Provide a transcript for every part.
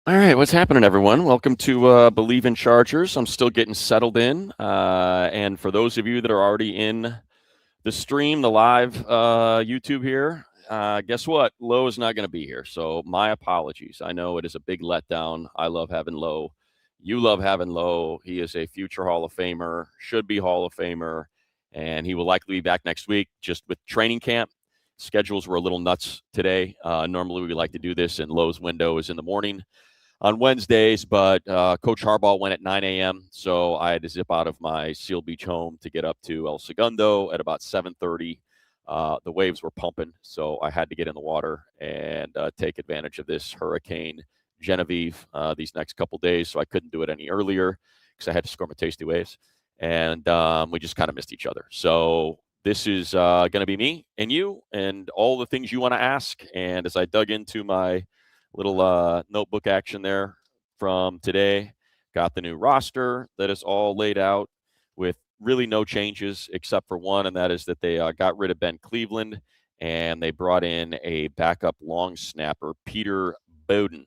All right, what's happening, everyone? Welcome to Bleav in Chargers. I'm still getting settled in. And for those of you that are already in the stream, the live YouTube here, guess what? Lowe is not going to be here. So my apologies. I know it is a big letdown. I love having Lowe. You love having Lowe. He is a future Hall of Famer, should be Hall of Famer, and he will likely be back next week just with training camp. Schedules were a little nuts today. Normally we like to do this, and Lowe's window is in the morning on Wednesdays, but Coach Harbaugh went at 9 a.m., so I had to zip out of my Seal Beach home to get up to El Segundo at about 7:30. The waves were pumping, so I had to get in the water and take advantage of this Hurricane Genevieve these next couple days, so I couldn't do it any earlier because I had to score my tasty waves, and we just kind of missed each other. So this is going to be me and you and all the things you want to ask, and as I dug into my little notebook action there from today. Got the new roster that is all laid out with really no changes except for one, and that is that they got rid of Ben Cleveland and they brought in a backup long snapper, Peter Bowden.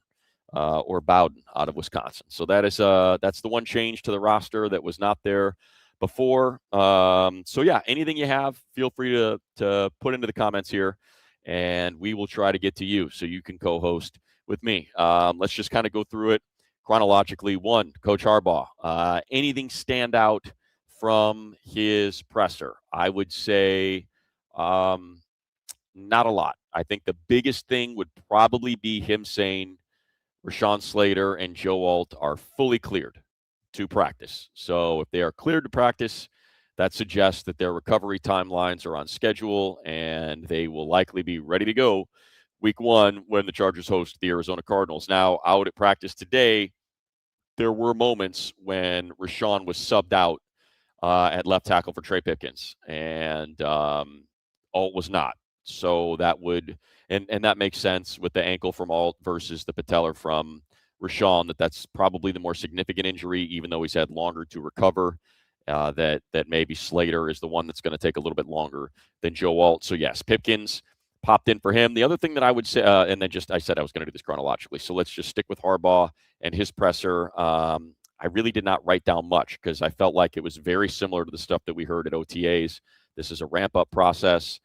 Or Bowden out of Wisconsin. So that's the one change to the roster that was not there before. So yeah, anything you have, feel free to put into the comments here, and we will try to get to you so you can co-host with me. Let's just kind of go through it chronologically. One, Coach Harbaugh. Anything stand out from his presser? I would say not a lot. I think the biggest thing would probably be him saying Rashawn Slater and Joe Alt are fully cleared to practice. So if they are cleared to practice, that suggests that their recovery timelines are on schedule and they will likely be ready to go week one when the Chargers host the Arizona Cardinals. Now, out at practice today, there were moments when Rashawn was subbed out at left tackle for Trey Pipkins, and Alt was not. So that would, and that makes sense with the ankle from Alt versus the patellar from Rashawn, that's probably the more significant injury, even though he's had longer to recover. That maybe Slater is the one that's going to take a little bit longer than Joe Alt. So yes, Pipkins popped in for him. The other thing that I would say, and then just I said I was going to do this chronologically, so let's just stick with Harbaugh and his presser. I really did not write down much because I felt like it was very similar to the stuff that we heard at OTAs. This is a ramp-up process.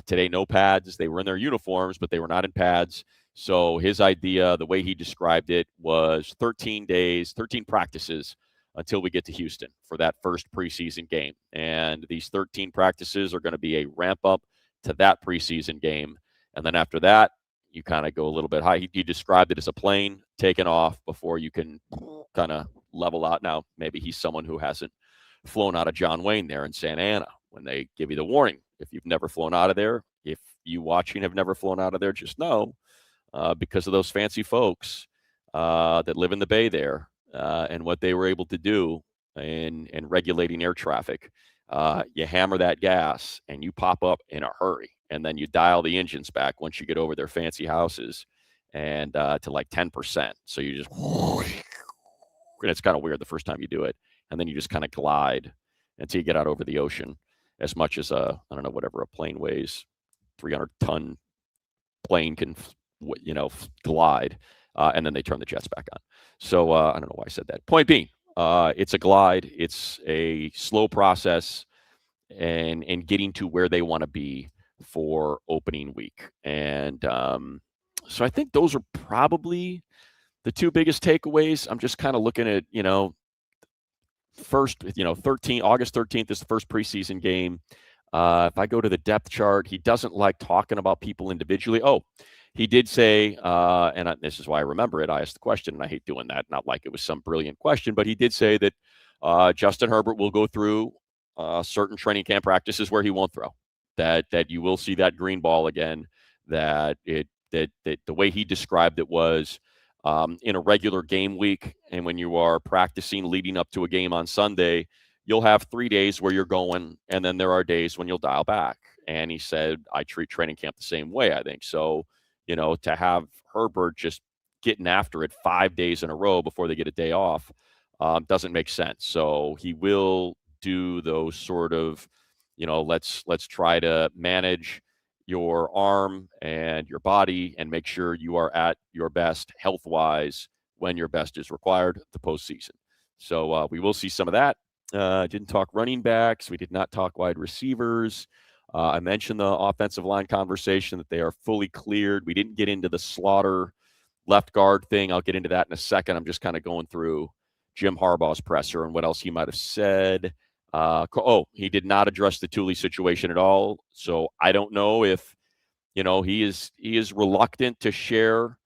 Today, no pads. They were in their uniforms, but they were not in pads. So his idea, the way he described it, was 13 days, 13 practices until we get to Houston for that first preseason game. And these 13 practices are going to be a ramp-up to that preseason game. And then after that, you kind of go a little bit high. He described it as a plane taking off before you can kind of level out. Now, maybe he's someone who hasn't flown out of John Wayne there in Santa Ana when they give you the warning. If you've never flown out of there, if you watching have never flown out of there, just know because of those fancy folks that live in the Bay there and what they were able to do in regulating air traffic, you hammer that gas and you pop up in a hurry. And then you dial the engines back once you get over their fancy houses and to like 10%. So you just, and it's kind of weird the first time you do it. And then you just kind of glide until you get out over the ocean as much as I don't know, whatever a plane weighs, 300-ton plane can, glide. And then they turn the jets back on. So I don't know why I said that. Point being, it's a glide. It's a slow process and getting to where they want to be for opening week. And so I think those are probably the two biggest takeaways. I'm just kind of looking at, first, August 13th is the first preseason game. If I go to the depth chart, he doesn't like talking about people individually. Oh, he did say, this is why I remember it. I asked the question, and I hate doing that. Not like it was some brilliant question, but he did say that Justin Herbert will go through certain training camp practices where he won't throw. That you will see that green ball again. That the way he described it was in a regular game week, and when you are practicing leading up to a game on Sunday, you'll have 3 days where you're going, and then there are days when you'll dial back. And he said, I treat training camp the same way, I think. So, to have Herbert just getting after it 5 days in a row before they get a day off doesn't make sense. So he will do those sort of, let's try to manage, your arm and your body and make sure you are at your best health-wise when your best is required the postseason. So we will see some of that. Didn't talk running backs. We did not talk wide receivers. I mentioned the offensive line conversation that they are fully cleared. We didn't get into the Slaughter left guard thing. I'll get into that in a second. I'm just kind of going through Jim Harbaugh's presser and what else he might have said. He did not address the Tuli situation at all. So I don't know if, he is reluctant to share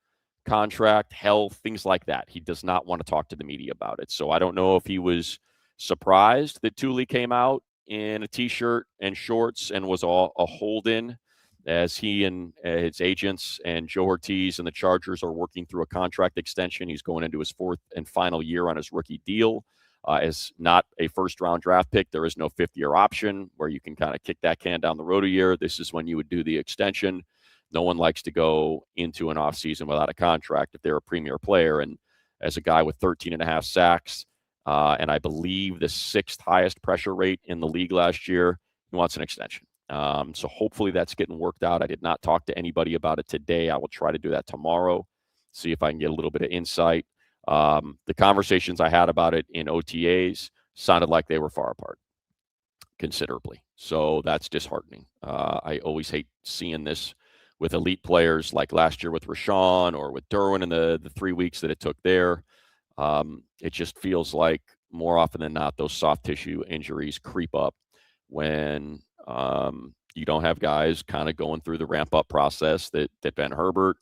contract, health, things like that. He does not want to talk to the media about it. So I don't know if he was surprised that Tuli came out in a T-shirt and shorts and was a hold-in as he and his agents and Joe Ortiz and the Chargers are working through a contract extension. He's going into his fourth and final year on his rookie deal. As not a first-round draft pick, there is no fifth-year option where you can kind of kick that can down the road a year. This is when you would do the extension. No one likes to go into an offseason without a contract if they're a premier player. And as a guy with 13 and a half sacks, and I believe the sixth highest pressure rate in the league last year, he wants an extension. So hopefully that's getting worked out. I did not talk to anybody about it today. I will try to do that tomorrow, see if I can get a little bit of insight. The conversations I had about it in OTAs sounded like they were far apart considerably. So that's disheartening. I always hate seeing this with elite players like last year with Rashawn or with Derwin in the 3 weeks that it took there. It just feels like more often than not, those soft tissue injuries creep up when you don't have guys kind of going through the ramp up process that Ben Herbert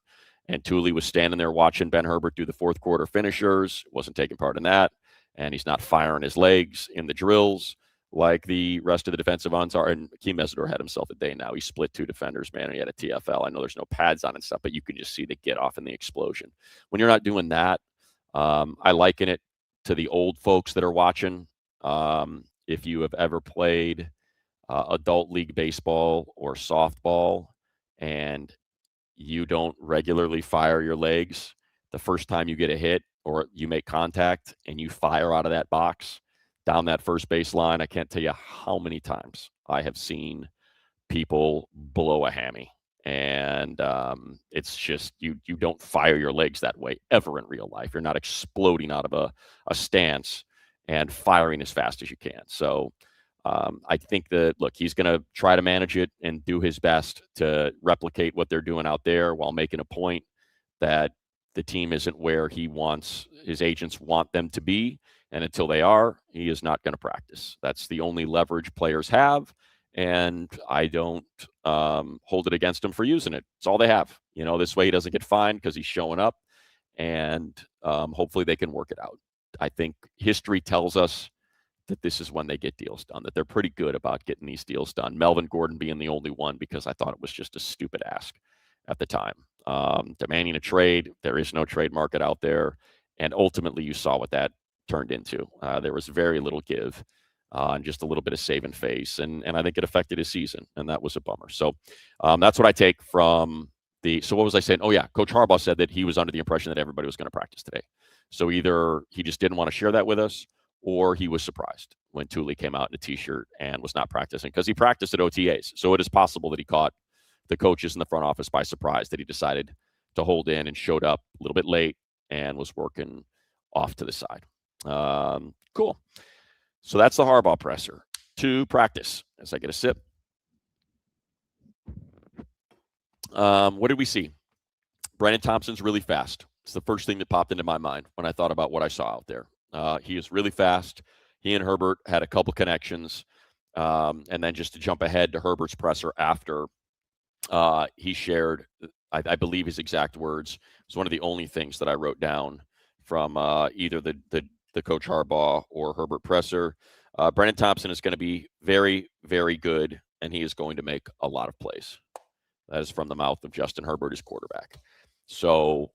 and Tuli was standing there watching Ben Herbert do the fourth quarter finishers, wasn't taking part in that. And he's not firing his legs in the drills like the rest of the defensive ends are. And Akheem Mesidor had himself a day now. He split two defenders, man. And he had a TFL. I know there's no pads on and stuff, but you can just see the get off and the explosion. When you're not doing that, I liken it to the old folks that are watching. If you have ever played adult league baseball or softball and you don't regularly fire your legs, the first time you get a hit or you make contact and you fire out of that box down that first base line, I can't tell you how many times I have seen people blow a hammy. And it's just you don't fire your legs that way ever in real life. You're not exploding out of a stance and firing as fast as you can. So I think that, look, he's going to try to manage it and do his best to replicate what they're doing out there while making a point that the team isn't where his agents want them to be. And until they are, he is not going to practice. That's the only leverage players have. And I don't hold it against him for using it. It's all they have. This way he doesn't get fined because he's showing up. And hopefully they can work it out. I think history tells us that this is when they get deals done, that they're pretty good about getting these deals done. Melvin Gordon being the only one because I thought it was just a stupid ask at the time. Demanding a trade, there is no trade market out there. And ultimately you saw what that turned into. There was very little give and just a little bit of saving face. And I think it affected his season, and that was a bummer. So that's what I take from so what was I saying? Oh, yeah. Coach Harbaugh said that he was under the impression that everybody was going to practice today. So either he just didn't want to share that with us, or he was surprised when Tuli came out in a T-shirt and was not practicing because he practiced at OTAs. So it is possible that he caught the coaches in the front office by surprise, that he decided to hold in and showed up a little bit late and was working off to the side. Cool. So that's the Harbaugh presser. To practice as I get a sip. What did we see? Brenen Thompson's really fast. It's the first thing that popped into my mind when I thought about what I saw out there. He is really fast. He and Herbert had a couple connections. And then just to jump ahead to Herbert's presser after, he shared, I believe his exact words, was one of the only things that I wrote down from either the Coach Harbaugh or Herbert presser. Brenen Thompson is going to be very, very good, and he is going to make a lot of plays. That is from the mouth of Justin Herbert, his quarterback. So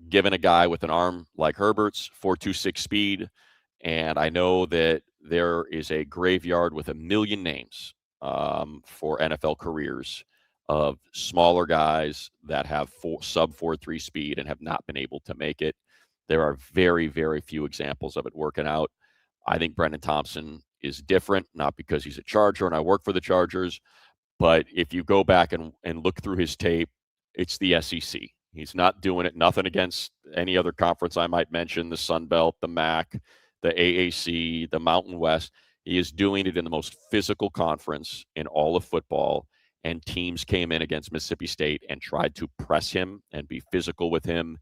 given a guy with an arm like Herbert's, 4.26 speed, and I know that there is a graveyard with a million names for NFL careers of smaller guys that have sub 4.3 speed and have not been able to make it. There are very, very few examples of it working out. I think Brenen Thompson is different, not because he's a Charger and I work for the Chargers, But if you go back and look through his tape, it's the SEC. He's not doing it. Nothing against any other conference I might mention, the Sun Belt, the MAC, the AAC, the Mountain West. He is doing it in the most physical conference in all of football. And teams came in against Mississippi State and tried to press him and be physical with him.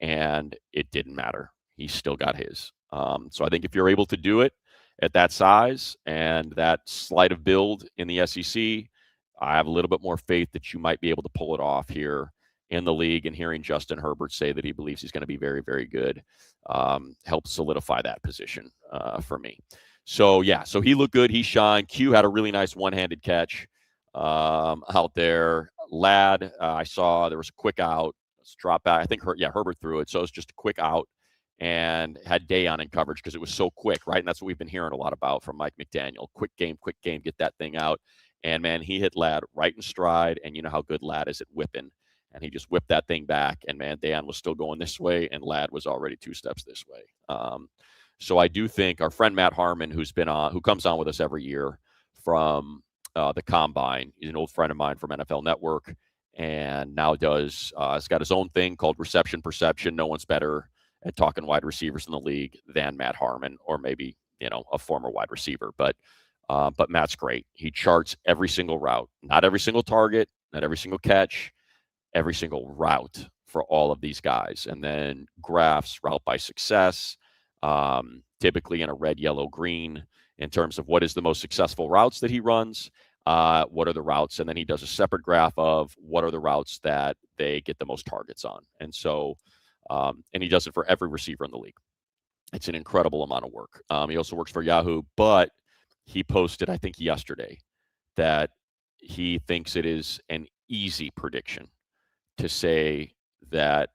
And it didn't matter. He still got his. So I think if you're able to do it at that size and that sleight of build in the SEC, I have a little bit more faith that you might be able to pull it off here in the league. And hearing Justin Herbert say that he believes he's going to be very, very good helps solidify that position for me. So, yeah, so he looked good. He shined. Q had a really nice one-handed catch out there. Ladd, I saw there was a quick out. Drop back. I think Herbert threw it. So it was just a quick out and had Dayon in coverage because it was so quick, right? And that's what we've been hearing a lot about from Mike McDaniel. Quick game, get that thing out. And, man, he hit Ladd right in stride, and you know how good Ladd is at whipping. And he just whipped that thing back, and, man, Dayon was still going this way, and Ladd was already 2 steps this way. So I do think our friend Matt Harmon, who comes on with us every year from the Combine, he's an old friend of mine from NFL Network, and now has got his own thing called Reception Perception. No one's better at talking wide receivers in the league than Matt Harmon, or maybe, a former wide receiver. But Matt's great. He charts every single route, not every single target, not every single catch, every single route for all of these guys. And then graphs route by success, typically in a red, yellow, green, in terms of what is the most successful routes that he runs. What are the routes? And then he does a separate graph of what are the routes that they get the most targets on. And so, and he does it for every receiver in the league. It's an incredible amount of work. He also works for Yahoo, but he posted, I think yesterday, that he thinks it is an easy prediction to say that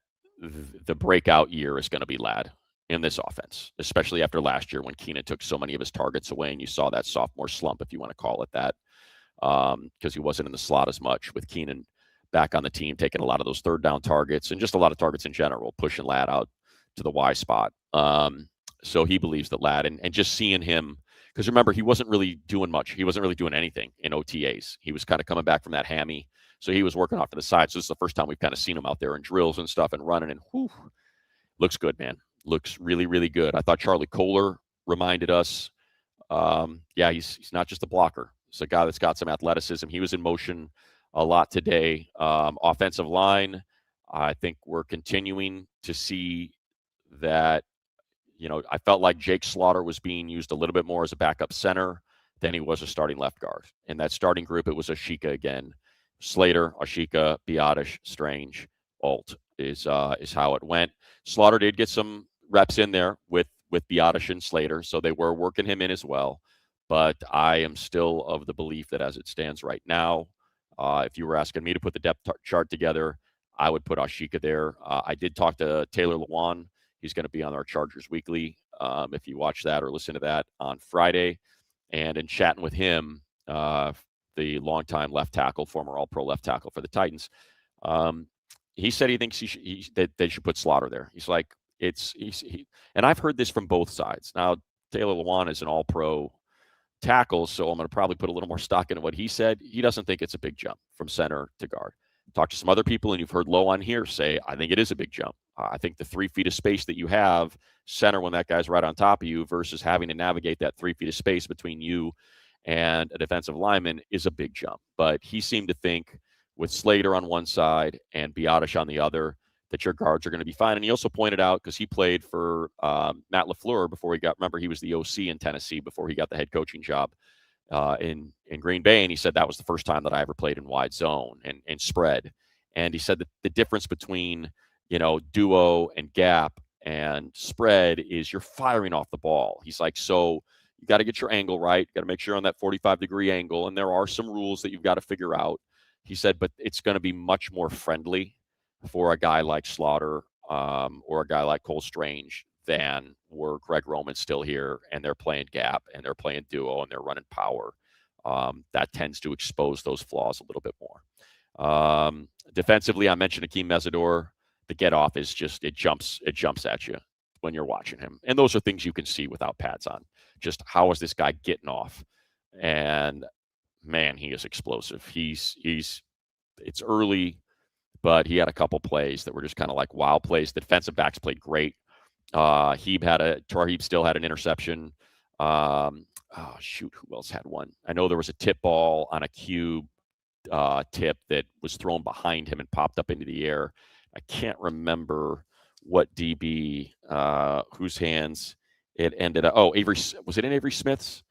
the breakout year is going to be Ladd in this offense, especially after last year when Keenan took so many of his targets away, and you saw that sophomore slump, if you want to call it that, because he wasn't in the slot as much with Keenan back on the team, taking a lot of those third down targets and just a lot of targets in general, pushing Ladd out to the Y spot. So he believes that Ladd, and just seeing him, because remember, he wasn't really doing much. He wasn't really doing anything in OTAs. He was kind of coming back from that hammy. So he was working off to the side. So this is the first time we've kind of seen him out there in drills and stuff and running, and whew, looks good, man. Looks really, really good. I thought Charlie Kohler reminded us, he's not just a blocker. He's a guy that's got some athleticism. He was in motion a lot today. Offensive line, I think we're continuing to see that, I felt like Jake Slaughter was being used a little bit more as a backup center than he was a starting left guard. In that starting group, it was Ashika again. Slater, Ashika, Biadasz, Strange, Alt is how it went. Slaughter did get some reps in there with Biadasz and Slater, so they were working him in as well. But I am still of the belief that as it stands right now, if you were asking me to put the depth chart together, I would put Ashika there. I did talk to Taylor Lewan. He's going to be on our Chargers Weekly, if you watch that or listen to that on Friday. And in chatting with him, the longtime left tackle, former All-Pro left tackle for the Titans, he said he thinks that they should put Slaughter there. He's like, and I've heard this from both sides. Now, Taylor Lewan is an All-Pro tackle, so I'm going to probably put a little more stock into what he said. He doesn't think it's a big jump from center to guard. Talk to some other people, and you've heard Low on here say, I think it is a big jump. I think the 3 feet of space that you have center when that guy's right on top of you versus having to navigate that 3 feet of space between you and a defensive lineman is a big jump. But he seemed to think with Slater on one side and Biadasz on the other that your guards are going to be fine. And he also pointed out, because he played for Matt LaFleur before he was the OC in Tennessee before he got the head coaching job in Green Bay. And he said that was the first time that I ever played in wide zone and spread. And he said that the difference between, duo and gap and spread is you're firing off the ball. He's like, so you got to get your angle right. You got to make sure on that 45-degree angle. And there are some rules that you've got to figure out. He said, but it's going to be much more friendly for a guy like Slaughter or a guy like Cole Strange than were Greg Roman's still here and they're playing gap and they're playing duo and they're running power. That tends to expose those flaws a little bit more. Defensively, I mentioned Akheem Mesidor. The get off is just, it jumps at you when you're watching him. And those are things you can see without pads on. Just how is this guy getting off? And man, he is explosive. It's early, but he had a couple plays that were just kind of like wow plays. The defensive backs played great. Heeb still had an interception. Oh shoot, who else had one? I know there was a tip ball on a cube tip that was thrown behind him and popped up into the air. I can't remember what DB whose hands it ended up. Oh, Avery, was it in Avery Smith's?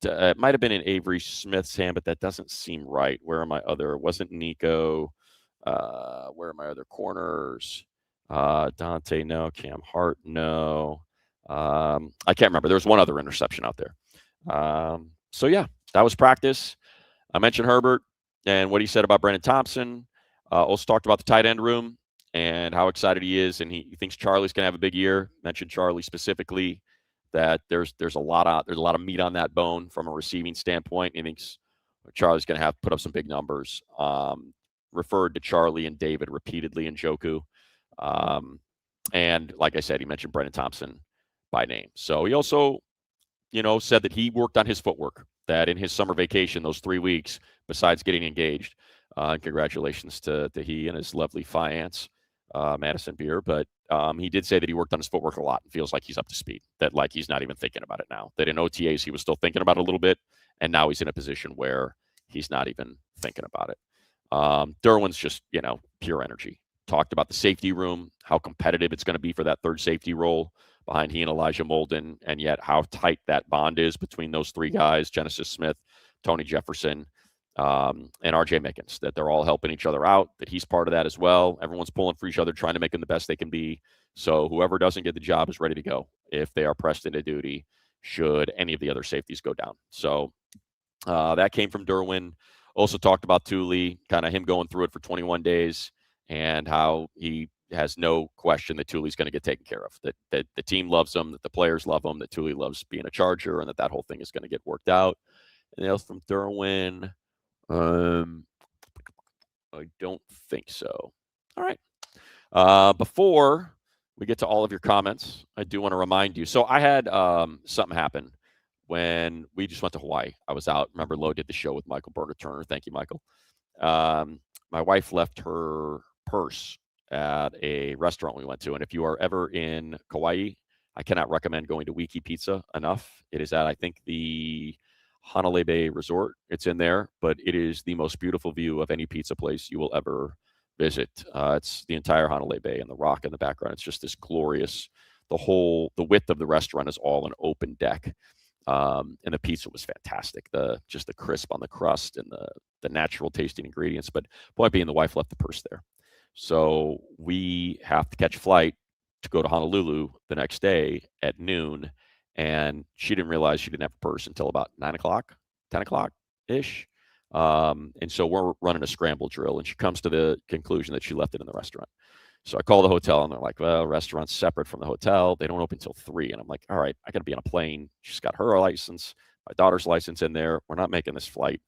It might have been in Avery Smith's hand, but that doesn't seem right. Where are my other? Wasn't Nico? Where are my other corners? Dante, no. Cam Hart, no. I can't remember. There was one other interception out there. So yeah, that was practice. I mentioned Herbert and what he said about Brenen Thompson. Also talked about the tight end room and how excited he is, and he thinks Charlie's going to have a big year. Mentioned Charlie specifically, that there's a lot of meat on that bone from a receiving standpoint. He thinks Charlie's going to have to put up some big numbers. Referred to Charlie and David repeatedly in Joku. And like I said, he mentioned Brenen Thompson by name. So he also, said that he worked on his footwork, that in his summer vacation, those 3 weeks, besides getting engaged, congratulations to he and his lovely fiance, Madison Beer. But he did say that he worked on his footwork a lot and feels like he's up to speed, that like he's not even thinking about it now, that in OTAs he was still thinking about it a little bit, and now he's in a position where he's not even thinking about it. Derwin's just, pure energy. Talked about the safety room, how competitive it's going to be for that third safety role behind he and Elijah Molden, and yet how tight that bond is between those three guys, Genesis Smith, Tony Jefferson, and RJ Mickens, that they're all helping each other out, that he's part of that as well. Everyone's pulling for each other, trying to make them the best they can be. So whoever doesn't get the job is ready to go if they are pressed into duty, should any of the other safeties go down. So that came from Derwin. Also talked about Tuli, kind of him going through it for 21 days and how he has no question that Tuli's going to get taken care of, that the team loves him, that the players love him, that Tuli loves being a Charger, and that whole thing is going to get worked out. And else from Derwin, I don't think so. All right. Before we get to all of your comments, I do want to remind you. So I had something happen when we just went to Hawaii. I was out. Remember, Lo did the show with Michael Berger Turner. Thank you, Michael. My wife left her purse at a restaurant we went to. And if you are ever in Kauai, I cannot recommend going to Wiki Pizza enough. It is at, I think, the Honolulu Resort. It's in there, but it is the most beautiful view of any pizza place you will ever visit. It's the entire Honolulu Bay and the rock in the background. It's just this glorious, the width of the restaurant is all an open deck. And the pizza was fantastic. Just the crisp on the crust and the natural tasting ingredients. But point being, the wife left the purse there. So we have to catch a flight to go to Honolulu the next day at noon. And she didn't realize she didn't have a purse until about 9 o'clock, 10 o'clock-ish. And so we're running a scramble drill. And she comes to the conclusion that she left it in the restaurant. So I call the hotel, and they're like, well, restaurant's separate from the hotel. They don't open until 3. And I'm like, all right, I got to be on a plane. She's got her license, my daughter's license in there. We're not making this flight.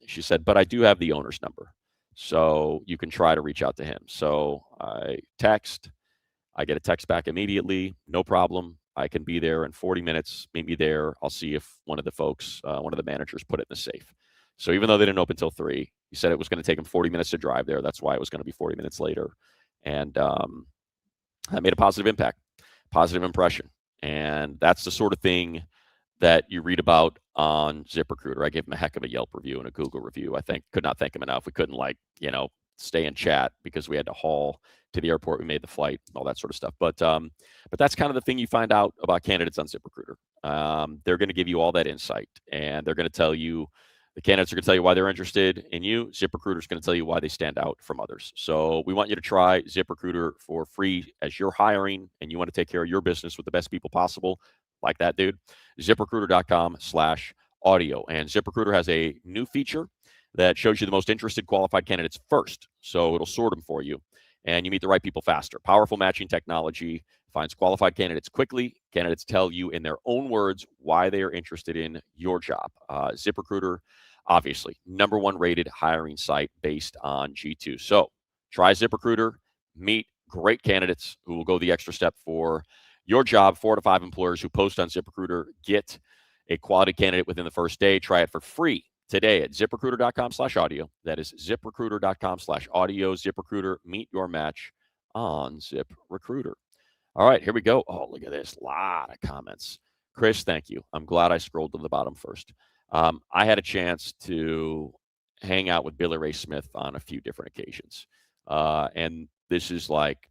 She said, but I do have the owner's number, so you can try to reach out to him. So I get a text back immediately. No problem. I can be there in 40 minutes. Meet me there. I'll see if one of the managers put it in the safe. So even though they didn't open until 3, he said it was going to take him 40 minutes to drive there. That's why it was going to be 40 minutes later. And that made a positive impact, positive impression. And that's the sort of thing that you read about on ZipRecruiter. I gave him a heck of a Yelp review and a Google review. Could not thank him enough. We couldn't stay and chat because we had to haul to the airport. We made the flight and all that sort of stuff. But that's kind of the thing you find out about candidates on ZipRecruiter. They're going to give you all that insight, and they're going to tell you, the candidates are going to tell you why they're interested in you. ZipRecruiter is going to tell you why they stand out from others. So we want you to try ZipRecruiter for free as you're hiring and you want to take care of your business with the best people possible, like that dude. ZipRecruiter.com/audio. And ZipRecruiter has a new feature that shows you the most interested qualified candidates first. So it'll sort them for you, and you meet the right people faster. Powerful matching technology finds qualified candidates quickly. Candidates tell you in their own words why they are interested in your job. ZipRecruiter, obviously, #1 rated hiring site based on G2. So try ZipRecruiter, meet great candidates who will go the extra step for your job. 4 to 5 employers who post on ZipRecruiter get a quality candidate within the first day. Try it for free today at ZipRecruiter.com/audio. That is ZipRecruiter.com/audio. ZipRecruiter, meet your match on ZipRecruiter. All right, here we go. Oh, look at this. A lot of comments. Chris, thank you. I'm glad I scrolled to the bottom first. I had a chance to hang out with Billy Ray Smith on a few different occasions. And this is like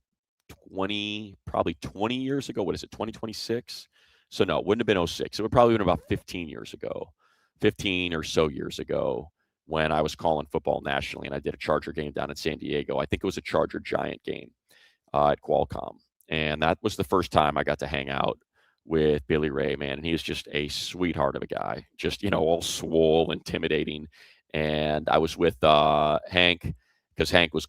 probably 20 years ago. What is it, 2026? So no, it wouldn't have been 06. It would probably have been about 15 years ago, 15 or so years ago when I was calling football nationally and I did a Charger game down in San Diego. I think it was a Charger Giant game at Qualcomm. And that was the first time I got to hang out with Billy Ray, man. And he was just a sweetheart of a guy, just, all swole, intimidating. And I was with Hank, because Hank was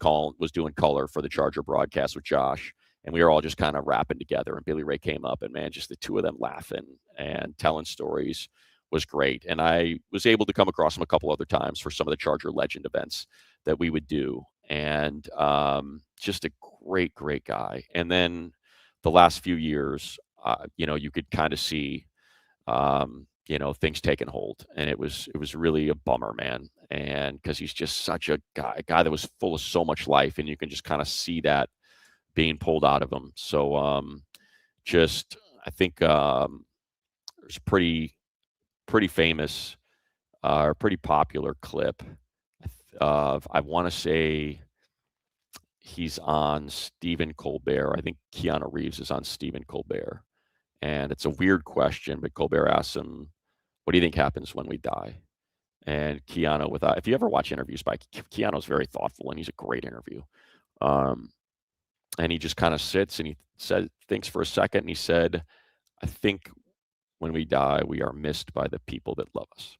doing color for the Charger broadcast with Josh. And we were all just kind of rapping together. And Billy Ray came up, and man, just the two of them laughing and telling stories was great. And I was able to come across him a couple other times for some of the Charger Legend events that we would do. And just a great, great guy. And then the last few years, you could kind of see, things taking hold, and it was really a bummer, man. And because he's just such a guy that was full of so much life, and you can just kind of see that being pulled out of him. So, I think there's a pretty famous, or pretty popular clip of, I want to say, he's on Stephen Colbert. I think Keanu Reeves is on Stephen Colbert. And it's a weird question, but Colbert asks him, what do you think happens when we die? And Keanu, if you ever watch interviews by Keanu's very thoughtful, and he's a great interview. And he just kind of sits and he thinks for a second, and he said, I think when we die, we are missed by the people that love us.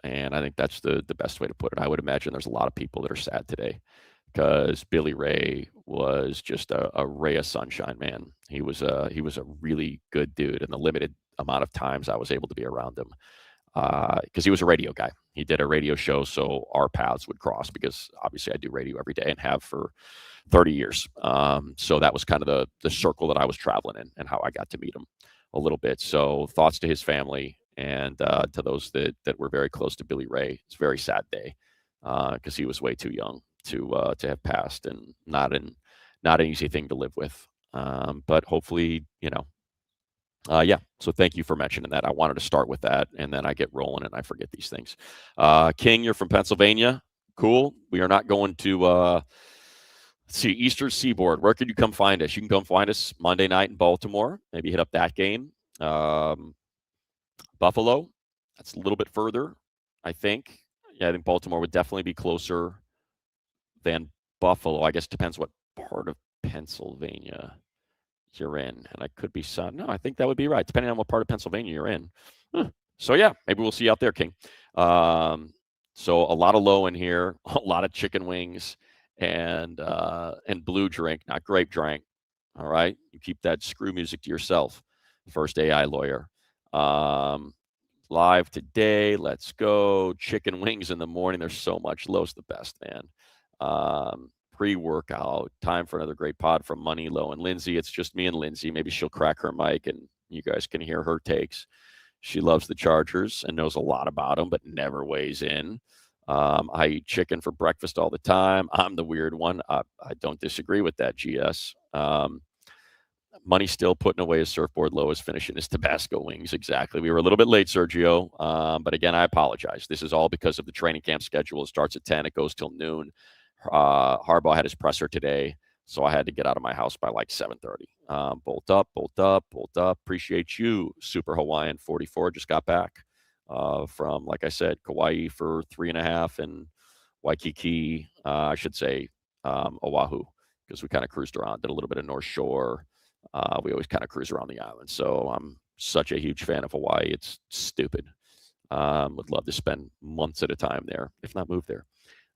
And I think that's the best way to put it. I would imagine there's a lot of people that are sad today, because Billy Ray was just a ray of sunshine, man. He was a really good dude, and the limited amount of times I was able to be around him, because he was a radio guy. He did a radio show, so our paths would cross, because obviously I do radio every day and have for 30 years. So that was kind of the circle that I was traveling in, and how I got to meet him a little bit. So thoughts to his family, and to those that were very close to Billy Ray. It's a very sad day, because he was way too young to have passed, and not an easy thing to live with. But hopefully, yeah. So thank you for mentioning that. I wanted to start with that, and then I get rolling and I forget these things. King, you're from Pennsylvania. Cool. We are not going to, let's see, Eastern Seaboard. Where could you come find us? You can come find us Monday night in Baltimore. Maybe hit up that game. Buffalo, that's a little bit further, I think. Yeah, I think Baltimore would definitely be closer than Buffalo. I guess it depends what part of Pennsylvania you're in. And I could be no, I think that would be right, depending on what part of Pennsylvania you're in. So yeah, maybe we'll see you out there, King. So a lot of low in here, a lot of chicken wings, and blue drink, not grape drink. All right, you keep that screw music to yourself. First AI lawyer. Live today. Let's go. Chicken wings in the morning. There's so much. Low's the best, man. Pre-workout. Time for another great pod from Money, Low, and Lindsay. It's just me and Lindsay. Maybe she'll crack her mic and you guys can hear her takes. She loves the Chargers and knows a lot about them, but never weighs in. I eat chicken for breakfast all the time. I'm the weird one. I don't disagree with that, GS. Money still putting away his surfboard. Low is finishing his Tabasco wings. Exactly. We were a little bit late, Sergio. But again, I apologize. This is all because of the training camp schedule. It starts at 10. It goes till noon. Harbaugh had his presser today, so I had to get out of my house by like 7:30. Bolt up. Appreciate you, Super Hawaiian 44. Just got back from, like I said, Kauai for 3.5, and Waikiki, I should say, Oahu, because we kind of cruised around, did a little bit of North Shore. We always kind of cruise around the island. So I'm such a huge fan of Hawaii. It's stupid. Would love to spend months at a time there, if not move there.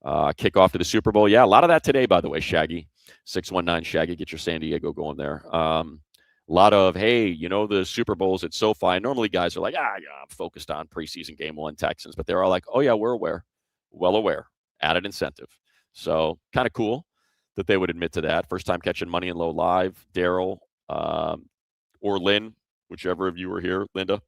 Kickoff to the Super Bowl. Yeah, a lot of that today, by the way, Shaggy. 619 Shaggy, get your San Diego going there. A lot of, hey, the Super Bowl's at SoFi. Normally guys are like, I'm focused on preseason game 1 Texans. But they're all like, oh, yeah, we're aware. Well aware. Added incentive. So kind of cool that they would admit to that. First time catching Money and Low live. Daryl or Lynn, whichever of you are here, Linda,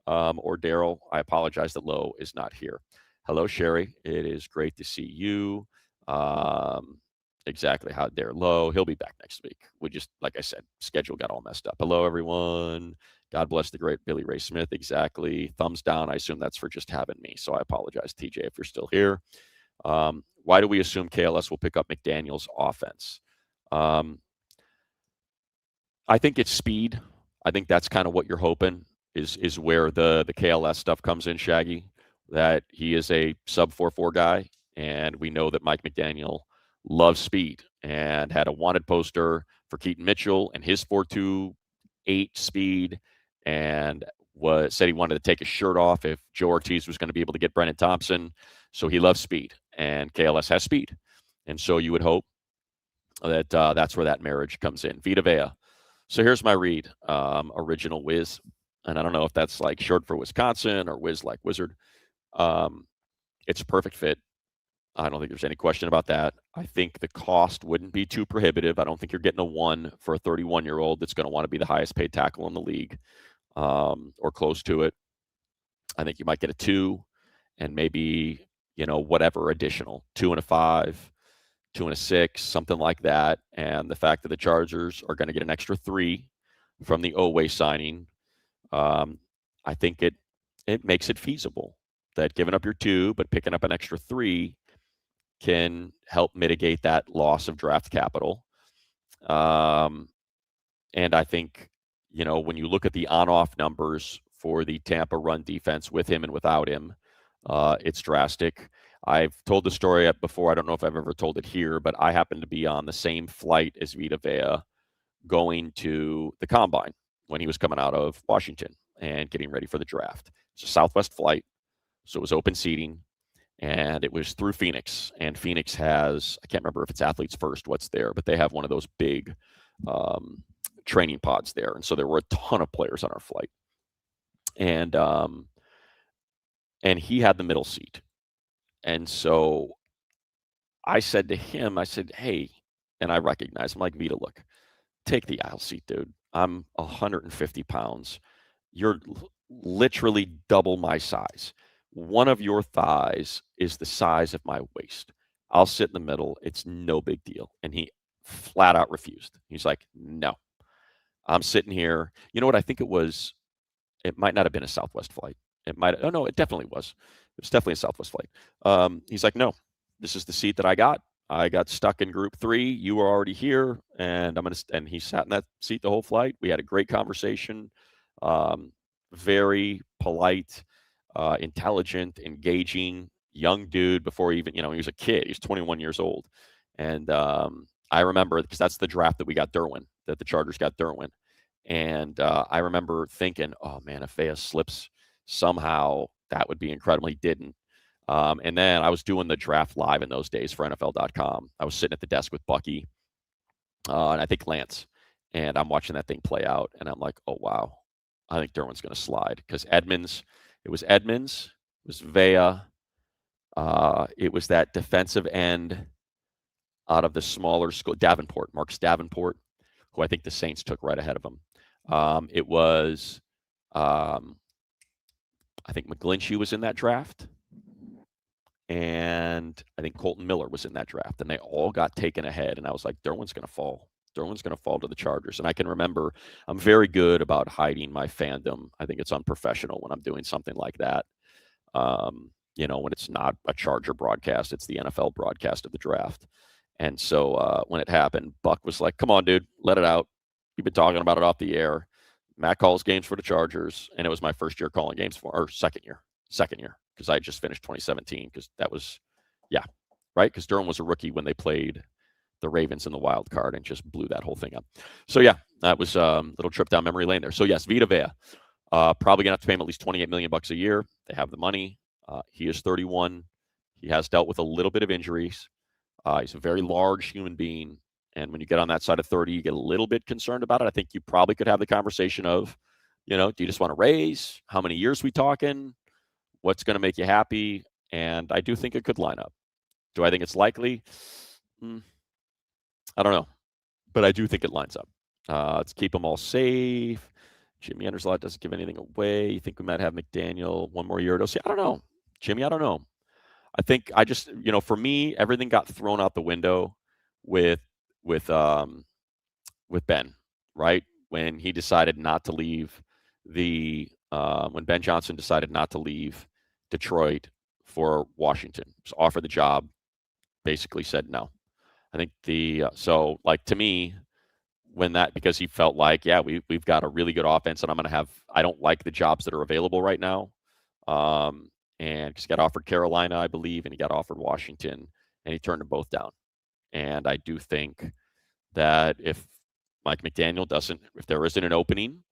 or Daryl. I apologize that Low is not here. Hello, Sherry. It is great to see you. Um, exactly how they're low. He'll be back next week. We just, like I said, schedule got all messed up. Hello, everyone. God bless the great Billy Ray Smith. Exactly. Thumbs down. I assume that's for just having me. So I apologize, TJ, if you're still here. Why do we assume KLS will pick up McDaniel's offense? I think it's speed. I think that's kind of what you're hoping is where the KLS stuff comes in, Shaggy. That he is a sub 4.4 guy, and we know that Mike McDaniel loves speed and had a wanted poster for Keaton Mitchell and his 4.28 speed, and said he wanted to take his shirt off if Joe Ortiz was going to be able to get Brenen Thompson. So he loves speed, and KLS has speed, and so you would hope that that's where that marriage comes in. Vita Vea. So here's my read. Original Wiz, and I don't know if that's like short for Wisconsin or Wiz like Wizard. It's a perfect fit. I don't think there's any question about that. I think the cost wouldn't be too prohibitive. I don't think you're getting a 1 for a 31-year-old that's going to want to be the highest paid tackle in the league, or close to it. I think you might get a 2 and maybe, whatever additional, 2 and a 5, 2 and a 6, something like that. And the fact that the Chargers are going to get an extra 3 from the Oweh signing, I think it makes it feasible that giving up your 2 but picking up an extra 3 can help mitigate that loss of draft capital. And I think, when you look at the on-off numbers for the Tampa run defense with him and without him, it's drastic. I've told the story before. I don't know if I've ever told it here, but I happened to be on the same flight as Vita Vea going to the Combine when he was coming out of Washington and getting ready for the draft. It's a Southwest flight, so it was open seating, and it was through Phoenix. And Phoenix has, I can't remember if it's Athletes First, what's there, but they have one of those big training pods there. And so there were a ton of players on our flight. And he had the middle seat. And so I said to him, hey, and I recognize him, like, Vita, look, take the aisle seat, dude. I'm 150 pounds. You're literally double my size. One of your thighs is the size of my waist. I'll sit in the middle. It's no big deal. And he flat out refused. He's like, no, I'm sitting here. You know what? I think it was, it might not have been a Southwest flight. It might, oh no, it definitely was. It was definitely a Southwest flight. He's like, no, this is the seat that I got. I got stuck in group 3. You were already here, and and he sat in that seat the whole flight. We had a great conversation. Very polite, intelligent, engaging, young dude before even, he was a kid. He was 21 years old. And I remember, because that's the draft that we got Derwin, that the Chargers got Derwin. And I remember thinking, oh man, if Vea slips somehow, that would be incredible. He didn't. And then I was doing the draft live in those days for NFL.com. I was sitting at the desk with Bucky and I think Lance, and I'm watching that thing play out, and I'm like, oh wow, I think Derwin's going to slide, because it was Vea, it was that defensive end out of the smaller school, Marcus Davenport, who I think the Saints took right ahead of him. It was, I think McGlinchey was in that draft, and I think Colton Miller was in that draft, and they all got taken ahead. And I was like, Derwin's going to fall. Derwin's going to fall to the Chargers. And I can remember, I'm very good about hiding my fandom. I think it's unprofessional when I'm doing something like that. When it's not a Charger broadcast, it's the NFL broadcast of the draft. And so when it happened, Buck was like, come on, dude, let it out. You've been talking about it off the air. Matt calls games for the Chargers, and it was my first year calling games or second year, because I just finished 2017, because that was, right? Because Derwin was a rookie when they played the Ravens in the wild card and just blew that whole thing up. So that was a little trip down memory lane there. So yes, Vita Vea, probably gonna have to pay him at least $28 million a year. They have the money. He is 31. He has dealt with a little bit of injuries. He's a very large human being. And when you get on that side of 30, you get a little bit concerned about it. I think you probably could have the conversation of, do you just want to raise? How many years we talking? What's going to make you happy? And I do think it could line up. Do I think it's likely? I don't know. But I do think it lines up. Let's keep them all safe. Jimmy Anderslot doesn't give anything away. You think we might have McDaniel one more year? I don't know. Jimmy, I don't know. I think I just, for me, everything got thrown out the window with with um with Ben, right? When he decided not to leave when Ben Johnson decided not to leave Detroit for Washington, was offered the job, basically said no. I think so like to me, when that because he felt like, yeah, we've got a really good offense, and I don't like the jobs that are available right now. And because he got offered Carolina, I believe, and he got offered Washington, and he turned them both down. And I do think that if Mike McDaniel if there isn't an opening